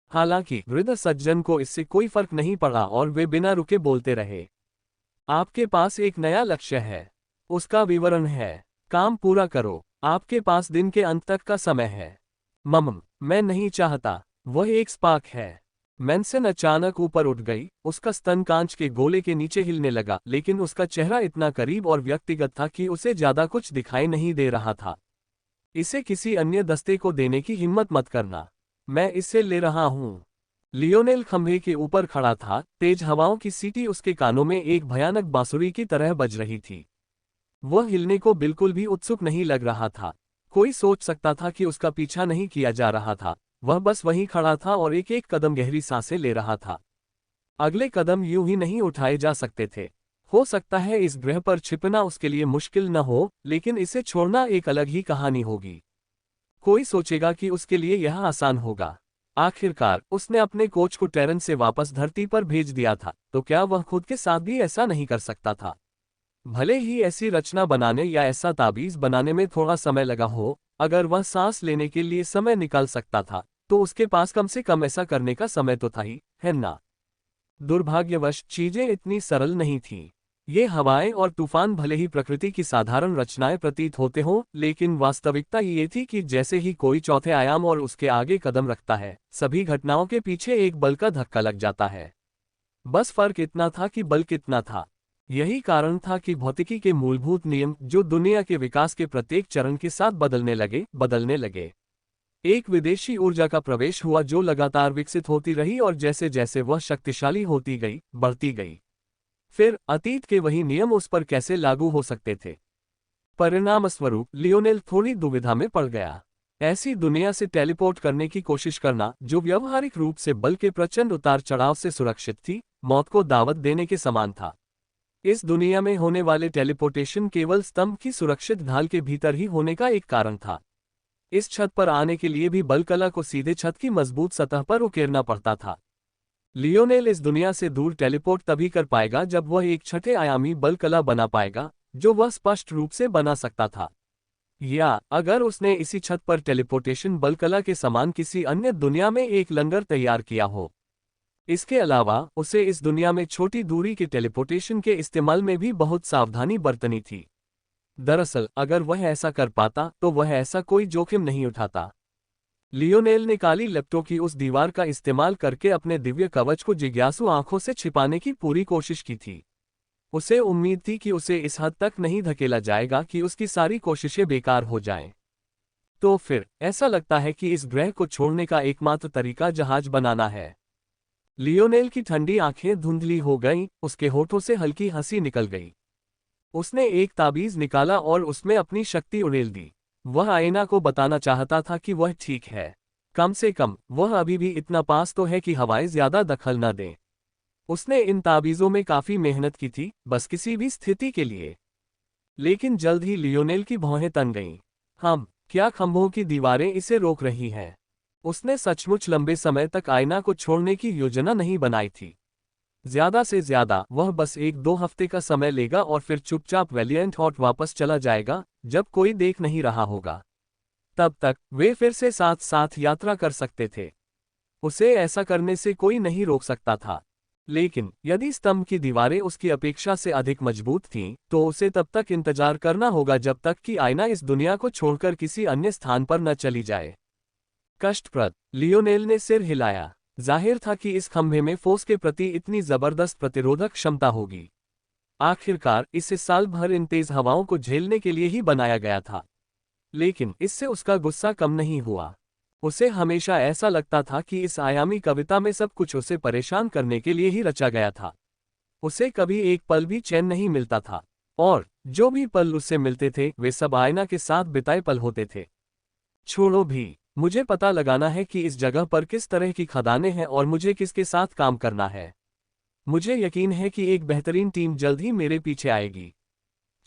हालांकि वृद्ध सज्जन को इससे कोई फर्क नहीं पड़ा और वे बिना रुके बोलते रहे। आपके पास एक नया लक्ष्य है। उसका विवरण है। काम पूरा करो। आपके पास दिन के अंत तक का समय है। मैं नहीं चाहता। वह एक स्पार्क है। मैनसन अचानक ऊपर उठ गई, उसका स्तन कांच के गोले के नीचे हिलने लगा, लेकिन उसका चेहरा इतना करीब और व्यक्तिगत था कि उसे ज्यादा कुछ दिखाई नहीं दे रहा था। इसे किसी अन्य दस्ते को देने की हिम्मत मत करना। मैं इसे ले रहा हूं। लियोनेल खंभे के ऊपर खड़ा था, तेज हवाओं की सीटी उसके कानों में एक भयानक बांसुरी की तरह बज रही थी। वह हिलने को बिल्कुल भी उत्सुक नहीं लग रहा था। कोई सोच सकता था कि उसका पीछा नहीं किया जा रहा था। वह बस वहीं खड़ा था और एक एक कदम गहरी सांसें ले रहा था। अगले कदम यूं ही नहीं उठाए जा सकते थे। हो सकता है इस ग्रह पर छिपना उसके लिए मुश्किल न हो, लेकिन इसे छोड़ना एक अलग ही कहानी होगी। कोई सोचेगा कि उसके लिए यह आसान होगा। आखिरकार उसने अपने कोच को टेरन से वापस धरती पर भेज दिया था, तो क्या वह खुद के साथ भी ऐसा नहीं कर सकता था? भले ही ऐसी रचना बनाने या ऐसा ताबीज बनाने में थोड़ा समय लगा हो, अगर वह सांस लेने के लिए समय निकाल सकता था, तो उसके पास कम से कम ऐसा करने का समय तो था ही, है ना? दुर्भाग्यवश चीजें इतनी सरल नहीं थीं। ये हवाएं और तूफान भले ही प्रकृति की साधारण रचनाएं प्रतीत होते हों, लेकिन वास्तविकता ये थी कि जैसे ही कोई चौथे आयाम और उसके आगे कदम रखता है, सभी घटनाओं के पीछे एक बल का धक्का लग जाता है। बस फर्क इतना था कि बल कितना था। यही कारण था कि भौतिकी के मूलभूत नियम, जो दुनिया के विकास के प्रत्येक चरण के साथ बदलने लगे। एक विदेशी ऊर्जा का प्रवेश हुआ जो लगातार विकसित होती रही, और जैसे जैसे वह शक्तिशाली होती गई, बढ़ती गई। फिर अतीत के वही नियम उस पर कैसे लागू हो सकते थे? परिणामस्वरूप लियोनेल थोड़ी दुविधा में पड़ गया। ऐसी दुनिया से टेलीपोर्ट करने की कोशिश करना, जो व्यवहारिक रूप से बल के प्रचंड उतार चढ़ाव से सुरक्षित थी, मौत को दावत देने के समान था। इस दुनिया में होने वाले टेलीपोर्टेशन केवल स्तंभ की सुरक्षित ढाल के भीतर ही होने का एक कारण था। इस छत पर आने के लिए भी बल कला को सीधे छत की मजबूत सतह पर उकेरना पड़ता था। लियोनेल इस दुनिया से दूर टेलीपोर्ट तभी कर पाएगा जब वह एक छठे आयामी बल कला बना पाएगा, जो वह स्पष्ट रूप से बना सकता था। या अगर उसने इसी छत पर टेलीपोर्टेशन बल कला के समान किसी अन्य दुनिया में एक लंगर तैयार किया हो। इसके अलावा उसे इस दुनिया में छोटी दूरी के टेलीपोर्टेशन के इस्तेमाल में भी बहुत सावधानी बरतनी थी। दरअसल अगर वह ऐसा कर पाता तो वह ऐसा कोई जोखिम नहीं उठाता। लियोनेल ने काली लपटों की उस दीवार का इस्तेमाल करके अपने दिव्य कवच को जिज्ञासु आंखों से छिपाने की पूरी कोशिश की थी। उसे उम्मीद थी कि उसे इस हद तक नहीं धकेला जाएगा कि उसकी सारी कोशिशें बेकार हो जाएं। तो फिर ऐसा लगता है कि इस ग्रह को छोड़ने का एकमात्र तरीका जहाज बनाना है। लियोनेल की ठंडी आंखें धुंधली हो गईं, उसके होठों से हल्की हंसी निकल गई। उसने एक ताबीज निकाला और उसमें अपनी शक्ति उड़ेल दी। वह आईना को बताना चाहता था कि वह ठीक है। कम से कम वह अभी भी इतना पास तो है कि हवाएं ज्यादा दखल न दें। उसने इन ताबीजों में काफी मेहनत की थी, बस किसी भी स्थिति के लिए। लेकिन जल्द ही लियोनेल की भौहें तन गईं। क्या खंभों की दीवारें इसे रोक रही हैं? उसने सचमुच लंबे समय तक आईना को छोड़ने की योजना नहीं बनाई थी। ज्यादा से ज्यादा वह बस 1-2 हफ्ते का समय लेगा और फिर चुपचाप वैलिएंट हॉट वापस चला जाएगा, जब कोई देख नहीं रहा होगा। तब तक वे फिर से साथ साथ यात्रा कर सकते थे। उसे ऐसा करने से कोई नहीं रोक सकता था। लेकिन यदि स्तंभ की दीवारें उसकी अपेक्षा से अधिक मजबूत थीं, तो उसे तब तक इंतजार करना होगा जब तक कि आईना इस दुनिया को छोड़कर किसी अन्य स्थान पर न चली जाए। कष्टप्रद। लियोनेल ने सिर हिलाया। जाहिर था कि इस खंभे में फोर्स के प्रति इतनी जबरदस्त प्रतिरोधक क्षमता होगी। आखिरकार इसे साल भर इन तेज हवाओं को झेलने के लिए ही बनाया गया था। लेकिन इससे उसका गुस्सा कम नहीं हुआ। उसे हमेशा ऐसा लगता था कि इस आयामी कविता में सब कुछ उसे परेशान करने के लिए ही रचा गया था। उसे कभी एक पल भी चैन नहीं मिलता था, और जो भी पल उससे मिलते थे वे सब आयना के साथ बिताए पल होते थे। छोड़ो भी, मुझे पता लगाना है कि इस जगह पर किस तरह की खदानें हैं और मुझे किसके साथ काम करना है। मुझे यकीन है कि एक बेहतरीन टीम जल्द ही मेरे पीछे आएगी।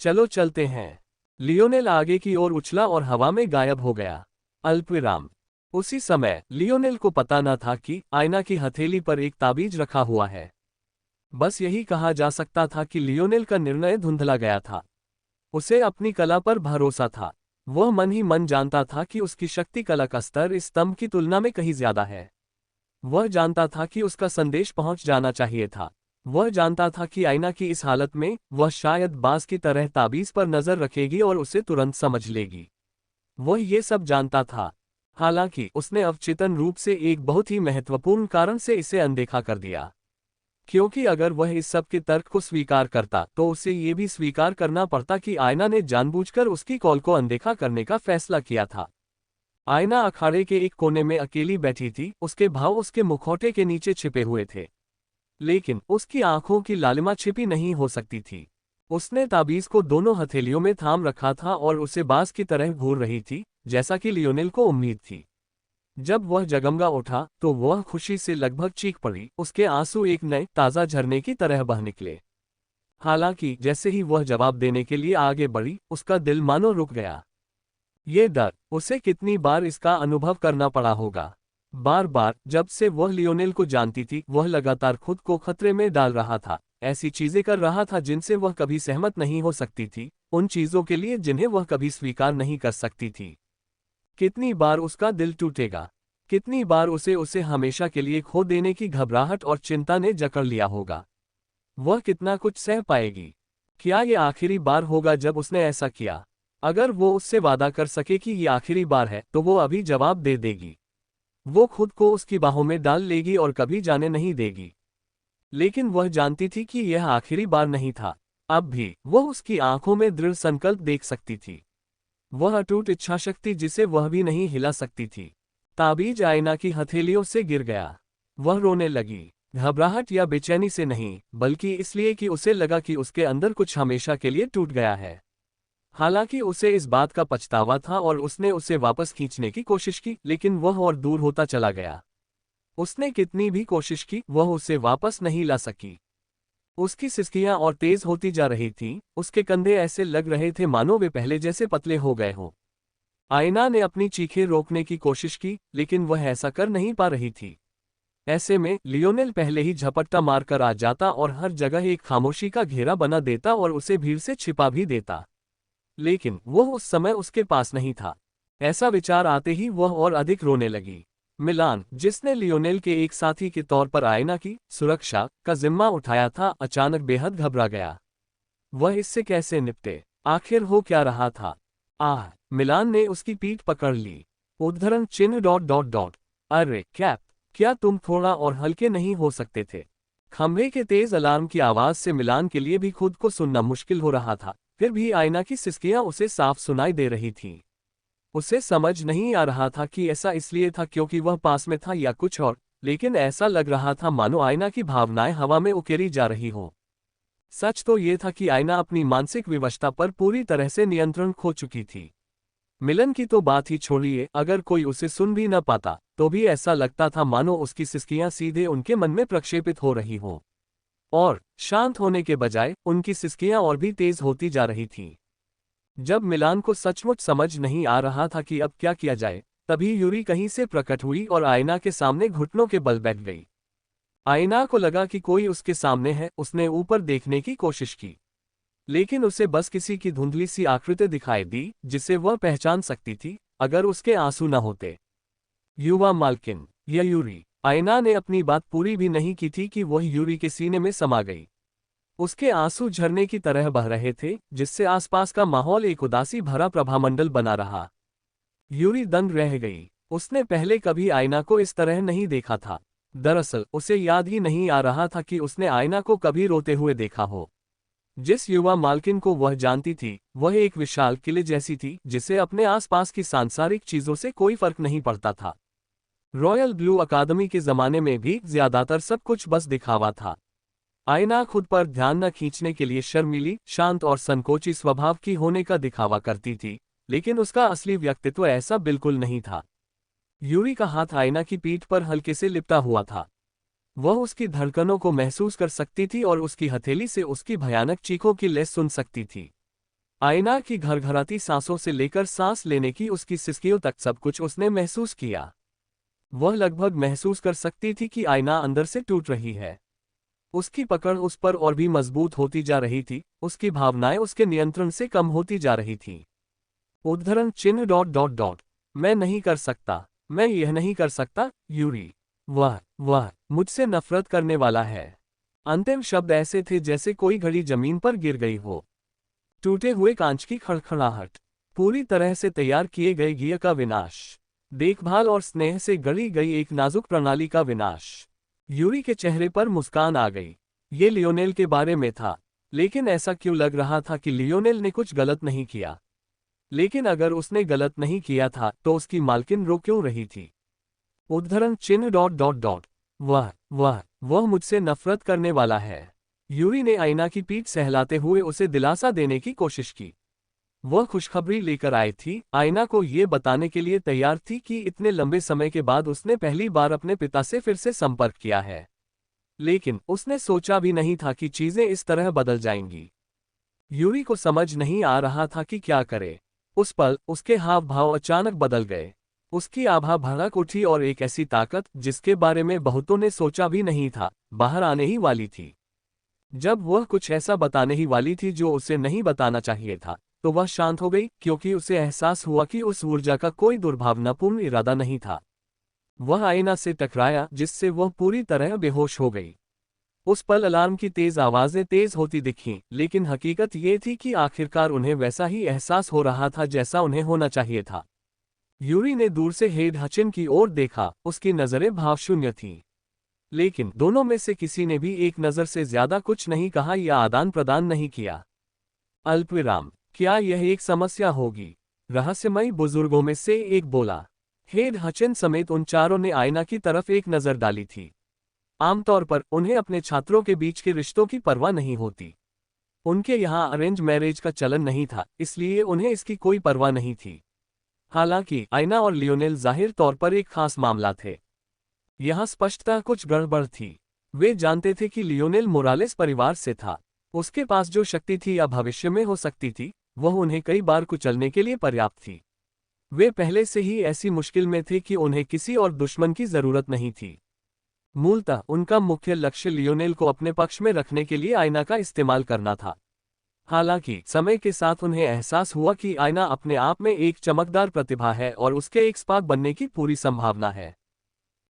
चलो चलते हैं। लियोनेल आगे की ओर उछला और हवा में गायब हो गया। अल्पविराम। उसी समय लियोनेल को पता न था कि आयना की हथेली पर एक ताबीज रखा हुआ है। बस यही कहा जा सकता था कि लियोनेल का निर्णय धुंधला गया था। उसे अपनी कला पर भरोसा था। वह मन ही मन जानता था कि उसकी शक्ति कला का स्तर इस स्तंभ की तुलना में कहीं ज्यादा है। वह जानता था कि उसका संदेश पहुंच जाना चाहिए था। वह जानता था कि आयना की इस हालत में वह शायद बाज की तरह ताबीज पर नजर रखेगी और उसे तुरंत समझ लेगी। वह ये सब जानता था। हालांकि उसने अवचेतन रूप से एक बहुत ही महत्वपूर्ण कारण से इसे अनदेखा कर दिया। क्योंकि अगर वह इस सब के तर्क को स्वीकार करता तो उसे ये भी स्वीकार करना पड़ता कि आयना ने जानबूझकर उसकी कॉल को अनदेखा करने का फैसला किया था। आयना अखाड़े के एक कोने में अकेली बैठी थी, उसके भाव उसके मुखौटे के नीचे छिपे हुए थे। लेकिन उसकी आंखों की लालिमा छिपी नहीं हो सकती थी। उसने ताबीज को दोनों हथेलियों में थाम रखा था और उसे बाज की तरह घूर रही थी, जैसा कि लियोनेल को उम्मीद थी। जब वह जगमगा उठा तो वह खुशी से लगभग चीख पड़ी। उसके आंसू एक नए ताज़ा झरने की तरह बह निकले। हालांकि जैसे ही वह जवाब देने के लिए आगे बढ़ी, उसका दिल मानो रुक गया। ये डर, उसे कितनी बार इसका अनुभव करना पड़ा होगा। बार बार जब से वह लियोनेल को जानती थी, वह लगातार खुद को खतरे में डाल रहा था। ऐसी चीजें कर रहा था जिनसे वह कभी सहमत नहीं हो सकती थी, उन चीजों के लिए जिन्हें वह कभी स्वीकार नहीं कर सकती थी। कितनी बार उसका दिल टूटेगा। कितनी बार उसे हमेशा के लिए खो देने की घबराहट और चिंता ने जकड़ लिया होगा। वह कितना कुछ सह पाएगी। क्या ये आखिरी बार होगा जब उसने ऐसा किया? अगर वो उससे वादा कर सके कि ये आखिरी बार है तो वो अभी जवाब दे देगी। वो खुद को उसकी बाहों में डाल लेगी और कभी जाने नहीं देगी। लेकिन वह जानती थी कि यह आखिरी बार नहीं था। अब भी वह उसकी आंखों में दृढ़ संकल्प देख सकती थी। वह अटूट इच्छाशक्ति जिसे वह भी नहीं हिला सकती थी। ताबीज आयना की हथेलियों से गिर गया। वह रोने लगी, घबराहट या बेचैनी से नहीं, बल्कि इसलिए कि उसे लगा कि उसके अंदर कुछ हमेशा के लिए टूट गया है। हालांकि उसे इस बात का पछतावा था और उसने उसे वापस खींचने की कोशिश की, लेकिन वह और दूर होता चला गया। उसने कितनी भी कोशिश की, वह उसे वापस नहीं ला सकी। उसकी सिसकियां और तेज होती जा रही थीं, उसके कंधे ऐसे लग रहे थे मानो वे पहले जैसे पतले हो गए हों। आयना ने अपनी चीखें रोकने की कोशिश की, लेकिन वह ऐसा कर नहीं पा रही थी। ऐसे में लियोनेल पहले ही झपट्टा मारकर आ जाता और हर जगह एक खामोशी का घेरा बना देता और उसे भीड़ से छिपा भी देता। लेकिन वह उस समय उसके पास नहीं था। ऐसा विचार आते ही वह और अधिक रोने लगी। मिलान, जिसने लियोनेल के एक साथी के तौर पर आयना की सुरक्षा का जिम्मा उठाया था, अचानक बेहद घबरा गया। वह इससे कैसे निपटे? आखिर हो क्या रहा था? मिलान ने उसकी पीठ पकड़ ली। उद्धरण चिन्ह डॉट डॉट डॉट। अरे कैप, क्या तुम थोड़ा और हल्के नहीं हो सकते थे? खंभे के तेज अलार्म की आवाज से मिलान के लिए भी खुद को सुनना मुश्किल हो रहा था। फिर भी आयना की सिसकियां उसे साफ सुनाई दे रही थीं। उसे समझ नहीं आ रहा था कि ऐसा इसलिए था क्योंकि वह पास में था या कुछ और, लेकिन ऐसा लग रहा था मानो आयना की भावनाएं हवा में उकेरी जा रही हों। सच तो ये था कि आयना अपनी मानसिक विवशता पर पूरी तरह से नियंत्रण खो चुकी थी। मिलन की तो बात ही छोड़िए, अगर कोई उसे सुन भी न पाता तो भी ऐसा लगता था मानो उसकी सिसकियां सीधे उनके मन में प्रक्षेपित हो रही हों। और शांत होने के बजाय उनकी सिसकियां और भी तेज होती जा रही थीं। जब मिलान को सचमुच समझ नहीं आ रहा था कि अब क्या किया जाए, तभी यूरी कहीं से प्रकट हुई और आयना के सामने घुटनों के बल बैठ गई। आयना को लगा कि कोई उसके सामने है। उसने ऊपर देखने की कोशिश की, लेकिन उसे बस किसी की धुंधली सी आकृति दिखाई दी जिसे वह पहचान सकती थी, अगर उसके आंसू न होते। युवा मालकिन, यह यूरी। आयना ने अपनी बात पूरी भी नहीं की थी कि वह यूरी के सीने में समा गई। उसके आंसू झरने की तरह बह रहे थे, जिससे आसपास का माहौल एक उदासी भरा प्रभामंडल बना रहा। यूरी दंग रह गई। उसने पहले कभी आयना को इस तरह नहीं देखा था। दरअसल उसे याद ही नहीं आ रहा था कि उसने आयना को कभी रोते हुए देखा हो। जिस युवा मालकिन को वह जानती थी, वह एक विशाल किले जैसी थी, जिसे अपने आसपास की सांसारिक चीजों से कोई फर्क नहीं पड़ता था। रॉयल ब्लू अकादमी के जमाने में भी ज्यादातर सब कुछ बस दिखावा था। आयना खुद पर ध्यान न खींचने के लिए शर्मीली, शांत और संकोची स्वभाव की होने का दिखावा करती थी, लेकिन उसका असली व्यक्तित्व ऐसा बिल्कुल नहीं था। यूरी का हाथ आयना की पीठ पर हल्के से लिपटा हुआ था। वह उसकी धड़कनों को महसूस कर सकती थी और उसकी हथेली से उसकी भयानक चीखों की लय सुन सकती थी। आयना की घरघराती सांसों से लेकर सांस लेने की उसकी सिसकियों तक सब कुछ उसने महसूस किया। वह लगभग महसूस कर सकती थी कि आयना अंदर से टूट रही है। उसकी पकड़ उस पर और भी मजबूत होती जा रही थी, उसकी भावनाएं उसके नियंत्रण से कम होती जा रही थीं। उद्धरण चिन्ह डॉट डॉट डॉट। मैं नहीं कर सकता, मैं यह नहीं कर सकता, यूरी। वह मुझसे नफरत करने वाला है। अंतिम शब्द ऐसे थे जैसे कोई घड़ी जमीन पर गिर गई हो। टूटे हुए कांच की खड़खड़ाहट, पूरी तरह से तैयार किए गए घी का विनाश, देखभाल और स्नेह से गढ़ी गई एक नाजुक प्रणाली का विनाश। यूरी के चेहरे पर मुस्कान आ गई। ये लियोनेल के बारे में था, लेकिन ऐसा क्यों लग रहा था कि लियोनेल ने कुछ गलत नहीं किया। लेकिन अगर उसने गलत नहीं किया था तो उसकी मालकिन रो क्यों रही थी। उद्धरण चिन्ह डॉट डॉट डॉट। वह मुझसे नफरत करने वाला है। यूरी ने आयना की पीठ सहलाते हुए उसे दिलासा देने की कोशिश की। वह खुशखबरी लेकर आई थी, आयना को ये बताने के लिए तैयार थी कि इतने लंबे समय के बाद उसने पहली बार अपने पिता से फिर से संपर्क किया है। लेकिन उसने सोचा भी नहीं था कि चीजें इस तरह बदल जाएंगी। यूरी को समझ नहीं आ रहा था कि क्या करे। उस पल उसके हाव भाव अचानक बदल गए। उसकी आभा भड़क उठी और एक ऐसी ताकत जिसके बारे में बहुतों ने सोचा भी नहीं था, बाहर आने ही वाली थी। जब वह कुछ ऐसा बताने ही वाली थी जो उसे नहीं बताना चाहिए था, तो वह शांत हो गई, क्योंकि उसे एहसास हुआ कि उस ऊर्जा का कोई दुर्भावनापूर्ण इरादा नहीं था। वह आईना से टकराया जिससे वह पूरी तरह बेहोश हो गई। उस पल अलार्म की तेज आवाजें तेज होती दिखीं, लेकिन हकीकत ये थी कि आखिरकार उन्हें वैसा ही एहसास हो रहा था जैसा उन्हें होना चाहिए था। यूरी ने दूर से हेड हचिन की ओर देखा, उसकी नजरें भावशून्य थीं। लेकिन दोनों में से किसी ने भी एक नजर से ज्यादा कुछ नहीं कहा या आदान प्रदान नहीं किया। अल्पविराम। क्या यह एक समस्या होगी? रहस्यमयी बुजुर्गों में से एक बोला। हेड हचिन समेत उन चारों ने आईना की तरफ एक नजर डाली थी। आमतौर पर उन्हें अपने छात्रों के बीच के रिश्तों की परवाह नहीं होती। उनके यहाँ अरेंज मैरिज का चलन नहीं था, इसलिए उन्हें इसकी कोई परवाह नहीं थी। हालांकि आयना और लियोनेल जाहिर तौर पर एक खास मामला थे। यहाँ स्पष्टता कुछ गड़बड़ थी। वे जानते थे कि लियोनेल मोरालेस परिवार से था। उसके पास जो शक्ति थी या भविष्य में हो सकती थी, वह उन्हें कई बार कुचलने के लिए पर्याप्त थी। वे पहले से ही ऐसी मुश्किल में थे कि उन्हें किसी और दुश्मन की जरूरत नहीं थी। मूलतः उनका मुख्य लक्ष्य लियोनेल को अपने पक्ष में रखने के लिए आयना का इस्तेमाल करना था। हालांकि समय के साथ उन्हें एहसास हुआ कि आयना अपने आप में एक चमकदार प्रतिभा है और उसके एक स्पार्क बनने की पूरी संभावना है।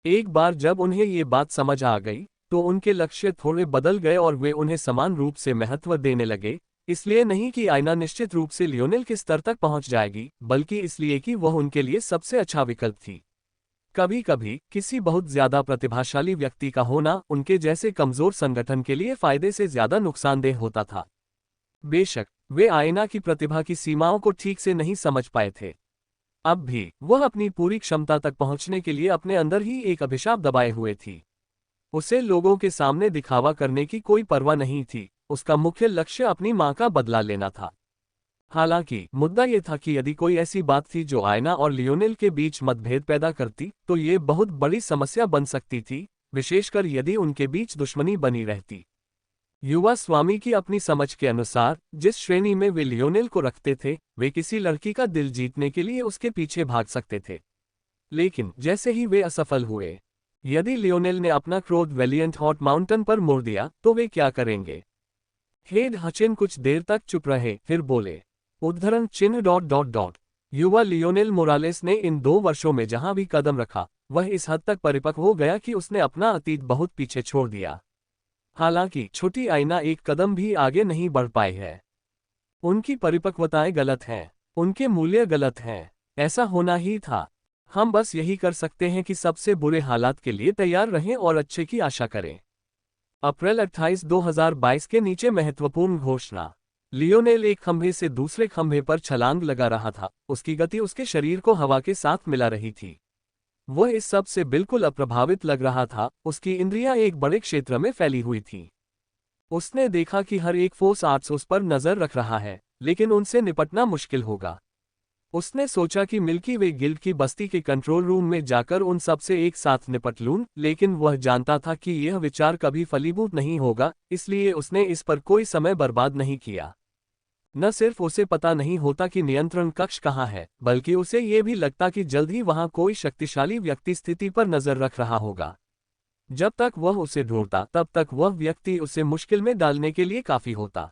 एक बार जब उन्हें ये बात समझ आ गई, तो उनके लक्ष्य थोड़े बदल गए और वे उन्हें समान रूप से महत्व देने लगे, इसलिए नहीं कि आयना निश्चित रूप से लियोनेल के स्तर तक पहुंच जाएगी, बल्कि इसलिए कि वह उनके लिए सबसे अच्छा विकल्प थी। कभी कभी किसी बहुत ज्यादा प्रतिभाशाली व्यक्ति का होना उनके जैसे कमजोर संगठन के लिए फायदे से ज्यादा नुकसानदेह होता था। बेशक वे आयना की प्रतिभा की सीमाओं को ठीक से नहीं समझ पाए थे। अब भी वह अपनी पूरी क्षमता तक पहुंचने के लिए अपने अंदर ही एक अभिशाप दबाए हुए थी। उसे लोगों के सामने दिखावा करने की कोई परवाह नहीं थी, उसका मुख्य लक्ष्य अपनी मां का बदला लेना था। हालांकि मुद्दा यह था कि यदि कोई ऐसी बात थी जो आयना और लियोनेल के बीच मतभेद पैदा करती, तो ये बहुत बड़ी समस्या बन सकती थी, विशेषकर यदि उनके बीच दुश्मनी बनी रहती। युवा स्वामी की अपनी समझ के अनुसार जिस श्रेणी में वे लियोनेल को रखते थे, वे किसी लड़की का दिल जीतने के लिए उसके पीछे भाग सकते थे। लेकिन जैसे ही वे असफल हुए, यदि लियोनेल ने अपना क्रोध वेलियंट हॉट माउंटेन पर मोड़ दिया, तो वे क्या करेंगे? हेड हचिन कुछ देर तक चुप रहे, फिर बोले। उद्धरण चिन्ह डॉट डॉट डॉट। युवा लियोनेल मोरालेस ने इन 2 वर्षों में जहां भी कदम रखा, वह इस हद तक परिपक्व हो गया कि उसने अपना अतीत बहुत पीछे छोड़ दिया। हालांकि छोटी आयना एक कदम भी आगे नहीं बढ़ पाई है। उनकी परिपक्वताएं गलत हैं, उनके मूल्य गलत हैं। ऐसा होना ही था। हम बस यही कर सकते हैं कि सबसे बुरे हालात के लिए तैयार रहें और अच्छे की आशा करें। अप्रैल 28, 2022 के नीचे महत्वपूर्ण घोषणा। लियोनेल एक खंभे से दूसरे खंभे पर छलांग लगा रहा था, उसकी गति उसके शरीर को हवा के साथ मिला रही थी। वह इस सब से बिल्कुल अप्रभावित लग रहा था, उसकी इंद्रियां एक बड़े क्षेत्र में फैली हुई थीं। उसने देखा कि हर एक फोर्स आर्ट्स उस पर नजर रख रहा है, लेकिन उनसे निपटना मुश्किल होगा। उसने सोचा कि मिल्की वे गिल्ड की बस्ती के कंट्रोल रूम में जाकर उन सब से एक साथ निपट लूं, लेकिन वह जानता था कि यह विचार कभी फलीभूत नहीं होगा, इसलिए उसने इस पर कोई समय बर्बाद नहीं किया। न सिर्फ उसे पता नहीं होता कि नियंत्रण कक्ष कहाँ है, बल्कि उसे ये भी लगता कि जल्द ही वहां कोई शक्तिशाली व्यक्ति स्थिति पर नजर रख रहा होगा। जब तक वह उसे ढूंढता तब तक वह व्यक्ति उसे मुश्किल में डालने के लिए काफी होता।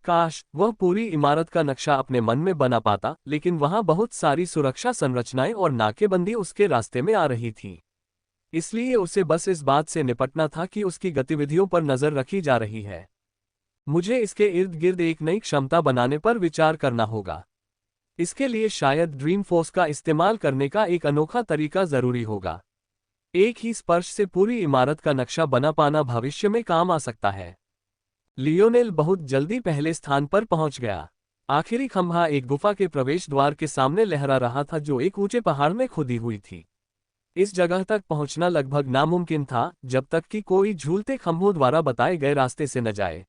काश वह पूरी इमारत का नक्शा अपने मन में बना पाता, लेकिन वहां बहुत सारी सुरक्षा संरचनाएं और नाकेबंदी उसके रास्ते में आ रही थी। इसलिए उसे बस इस बात से निपटना था कि उसकी गतिविधियों पर नजर रखी जा रही है। मुझे इसके इर्द गिर्द एक नई क्षमता बनाने पर विचार करना होगा। इसके लिए शायद ड्रीम फोर्स का इस्तेमाल करने का एक अनोखा तरीका जरूरी होगा। एक ही स्पर्श से पूरी इमारत का नक्शा बना पाना भविष्य में काम आ सकता है। लियोनेल बहुत जल्दी पहले स्थान पर पहुंच गया। आखिरी खंभा एक गुफा के प्रवेश द्वार के सामने लहरा रहा था, जो एक ऊंचे पहाड़ में खुदी हुई थी। इस जगह तक पहुंचना लगभग नामुमकिन था, जब तक कि कोई झूलते खंभों द्वारा बताए गए रास्ते से न जाए।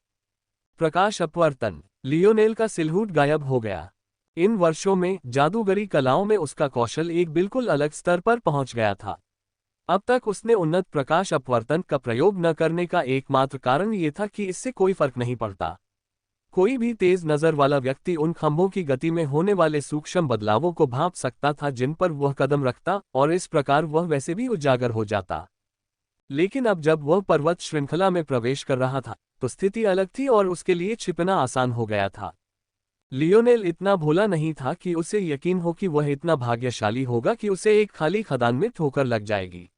प्रकाश अपवर्तन। लियोनेल का सिलहूट गायब हो गया। इन वर्षों में जादूगरी कलाओं में उसका कौशल एक बिल्कुल अलग स्तर पर पहुंच गया था। अब तक उसने उन्नत प्रकाश अपवर्तन का प्रयोग न करने का एकमात्र कारण ये था कि इससे कोई फर्क नहीं पड़ता। कोई भी तेज नजर वाला व्यक्ति उन खंभों की गति में होने वाले सूक्ष्म बदलावों को भांप सकता था जिन पर वह कदम रखता, और इस प्रकार वह वैसे भी उजागर हो जाता। लेकिन अब जब वह पर्वत श्रृंखला में प्रवेश कर रहा था, तो स्थिति अलग थी और उसके लिए छिपना आसान हो गया था। लियोनेल इतना भोला नहीं था कि उसे यकीन हो कि वह इतना भाग्यशाली होगा कि उसे एक खाली खदान में ठोकर लग जाएगी।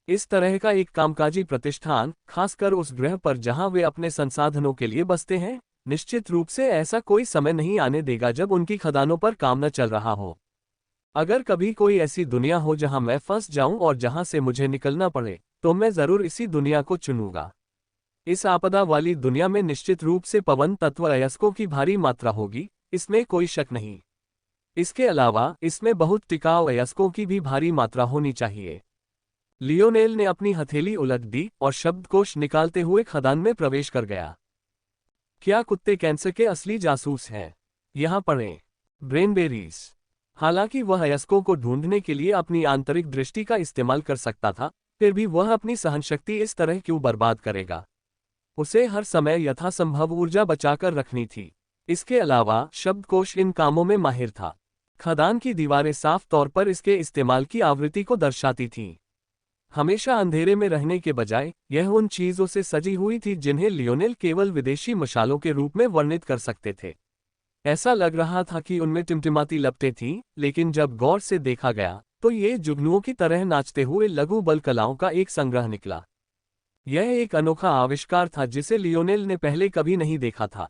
इस तरह का एक कामकाजी प्रतिष्ठान, खासकर उस ग्रह पर जहां वे अपने संसाधनों के लिए बसते हैं, निश्चित रूप से ऐसा कोई समय नहीं आने देगा जब उनकी खदानों पर काम न चल रहा हो। अगर कभी कोई ऐसी दुनिया हो जहां मैं फंस जाऊं और जहां से मुझे निकलना पड़े, तो मैं जरूर इसी दुनिया को चुनूंगा। इस आपदा वाली दुनिया में निश्चित रूप से पवन तत्व अयस्कों की भारी मात्रा होगी, इसमें कोई शक नहीं। इसके अलावा इसमें बहुत टिकाऊ अयस्कों की भी भारी मात्रा होनी चाहिए। लियोनेल ने अपनी हथेली उलट दी और शब्दकोश निकालते हुए खदान में प्रवेश कर गया। क्या कुत्ते कैंसर के असली जासूस हैं? यहाँ पढ़ें। ब्रेनबेरीज। हालांकि वह अयस्कों को ढूंढने के लिए अपनी आंतरिक दृष्टि का इस्तेमाल कर सकता था, फिर भी वह अपनी सहनशक्ति इस तरह क्यों बर्बाद करेगा? उसे हर समय यथासंभव ऊर्जा बचाकर रखनी थी। इसके अलावा शब्दकोश इन कामों में माहिर था। खदान की दीवारें साफ तौर पर इसके इस्तेमाल की आवृत्ति को दर्शाती थीं। हमेशा अंधेरे में रहने के बजाय यह उन चीजों से सजी हुई थी जिन्हें लियोनेल केवल विदेशी मशालों के रूप में वर्णित कर सकते थे। ऐसा लग रहा था कि उनमें टिमटिमाती लपटें थीं, लेकिन जब गौर से देखा गया तो ये जुगनुओं की तरह नाचते हुए लघु बल कलाओं का एक संग्रह निकला। यह एक अनोखा आविष्कार था जिसे लियोनेल ने पहले कभी नहीं देखा था।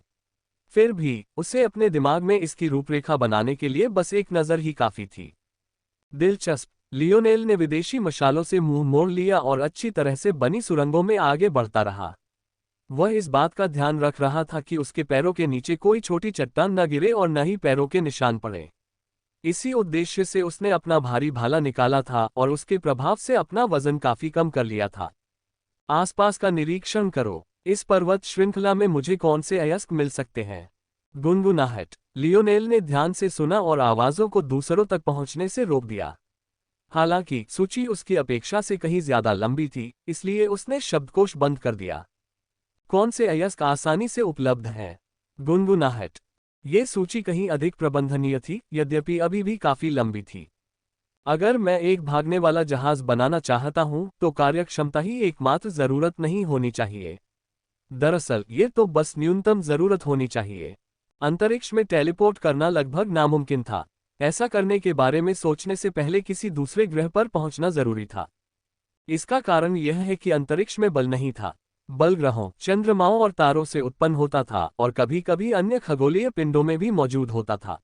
फिर भी उसे अपने दिमाग में इसकी रूपरेखा बनाने के लिए बस एक नज़र ही काफी थी। दिलचस्प। लियोनेल ने विदेशी मशालों से मुंह मोड़ लिया और अच्छी तरह से बनी सुरंगों में आगे बढ़ता रहा। वह इस बात का ध्यान रख रहा था कि उसके पैरों के नीचे कोई छोटी चट्टान न गिरे और न ही पैरों के निशान पड़े। इसी उद्देश्य से उसने अपना भारी भाला निकाला था और उसके प्रभाव से अपना वजन काफी कम कर लिया था। आसपास का निरीक्षण करो। इस पर्वत श्रृंखला में मुझे कौन से अयस्क मिल सकते हैं? गुनगुनाहट। लियोनेल ने ध्यान से सुना और आवाजों को दूसरों तक पहुंचने से रोक दिया। हालांकि सूची उसकी अपेक्षा से कहीं ज्यादा लंबी थी, इसलिए उसने शब्दकोश बंद कर दिया। कौन से अयस्क आसानी से उपलब्ध हैं? गुनगुनाहट। ये सूची कहीं अधिक प्रबंधनीय थी, यद्यपि अभी भी काफी लंबी थी। अगर मैं एक भागने वाला जहाज बनाना चाहता हूं, तो कार्यक्षमता ही एकमात्र जरूरत नहीं होनी चाहिए। दरअसल ये तो बस न्यूनतम जरूरत होनी चाहिए। अंतरिक्ष में टेलीपोर्ट करना लगभग नामुमकिन था। ऐसा करने के बारे में सोचने से पहले किसी दूसरे ग्रह पर पहुंचना जरूरी था। इसका कारण यह है कि अंतरिक्ष में बल नहीं था। बल ग्रहों, चंद्रमाओं और तारों से उत्पन्न होता था और कभी कभी अन्य खगोलीय पिंडों में भी मौजूद होता था।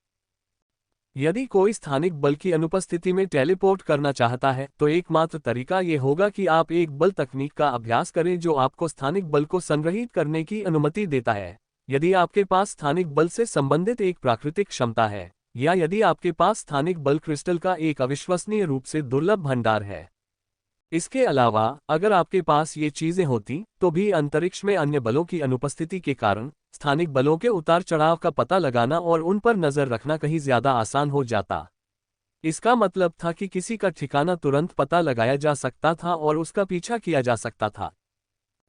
यदि कोई स्थानिक बल की अनुपस्थिति में टेलीपोर्ट करना चाहता है, तो एकमात्र तरीका ये होगा कि आप एक बल तकनीक का अभ्यास करें जो आपको स्थानिक बल को संग्रहित करने की अनुमति देता है। यदि आपके पास स्थानिक बल से संबंधित एक प्राकृतिक क्षमता है, या यदि आपके पास स्थानिक बल क्रिस्टल का एक अविश्वसनीय रूप से दुर्लभ भंडार है। इसके अलावा अगर आपके पास ये चीजें होती तो भी अंतरिक्ष में अन्य बलों की अनुपस्थिति के कारण स्थानिक बलों के उतार चढ़ाव का पता लगाना और उन पर नजर रखना कहीं ज्यादा आसान हो जाता। इसका मतलब था कि किसी का ठिकाना तुरंत पता लगाया जा सकता था और उसका पीछा किया जा सकता था।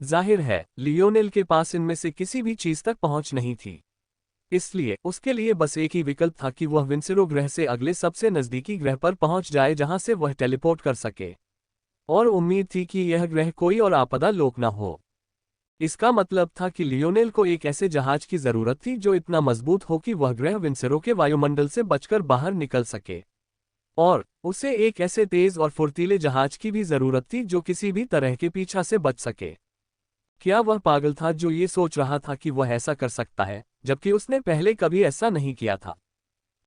जाहिर है लियोनेल के पास इनमें से किसी भी चीज तक पहुंच नहीं थी, इसलिए उसके लिए बस एक ही विकल्प था कि वह विंसेरो ग्रह से अगले सबसे नजदीकी ग्रह पर पहुंच जाए जहां से वह टेलीपोर्ट कर सके। और उम्मीद थी कि यह ग्रह कोई और आपदा लोक न हो। इसका मतलब था कि लियोनेल को एक ऐसे जहाज की जरूरत थी जो इतना मजबूत हो कि वह ग्रह विंसेरो के वायुमंडल से बचकर बाहर निकल सके, और उसे एक ऐसे तेज और फुर्तीले जहाज की भी जरूरत थी जो किसी भी तरह के पीछा से बच सके। क्या वह पागल था जो ये सोच रहा था कि वह ऐसा कर सकता है जबकि उसने पहले कभी ऐसा नहीं किया था?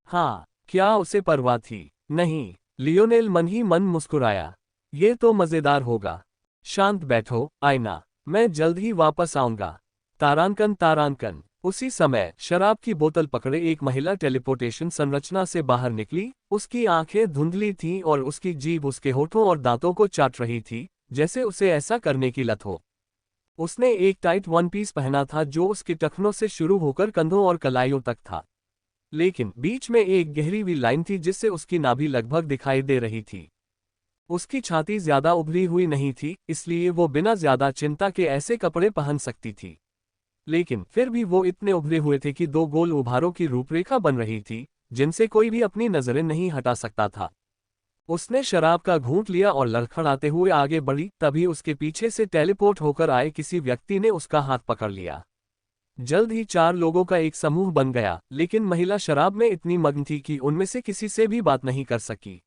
हाँ, क्या उसे परवाह थी? नहीं। लियोनेल मन ही मन मुस्कुराया। ये तो मजेदार होगा। शांत बैठो आईना, मैं जल्द ही वापस आऊंगा। तारांकन तारांकन। उसी समय शराब की बोतल पकड़े एक महिला टेलीपोर्टेशन संरचना से बाहर निकली। उसकी आंखें धुंधली थीं और उसकी जीभ उसके होठों और दांतों को चाट रही थी, जैसे उसे ऐसा करने की लत हो। उसने एक टाइट वन पीस पहना था जो उसके टखनों से शुरू होकर कंधों और कलाइयों तक था, लेकिन बीच में एक गहरी हुई लाइन थी जिससे उसकी नाभि लगभग दिखाई दे रही थी। उसकी छाती ज्यादा उभरी हुई नहीं थी, इसलिए वो बिना ज्यादा चिंता के ऐसे कपड़े पहन सकती थी, लेकिन फिर भी वो इतने उभरे हुए थे कि दो गोल उभारों की रूपरेखा बन रही थी जिनसे कोई भी अपनी नजरें नहीं हटा सकता था। उसने शराब का घूंट लिया और लड़खड़ाते हुए आगे बढ़ी। तभी उसके पीछे से टेलीपोर्ट होकर आए किसी व्यक्ति ने उसका हाथ पकड़ लिया। जल्द ही 4 लोगों का एक समूह बन गया, लेकिन महिला शराब में इतनी मग्न थी कि उनमें से किसी से भी बात नहीं कर सकी।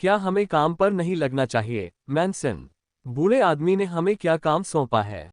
क्या हमें काम पर नहीं लगना चाहिए, मैनसन? बूढ़े आदमी ने हमें क्या काम सौंपा है?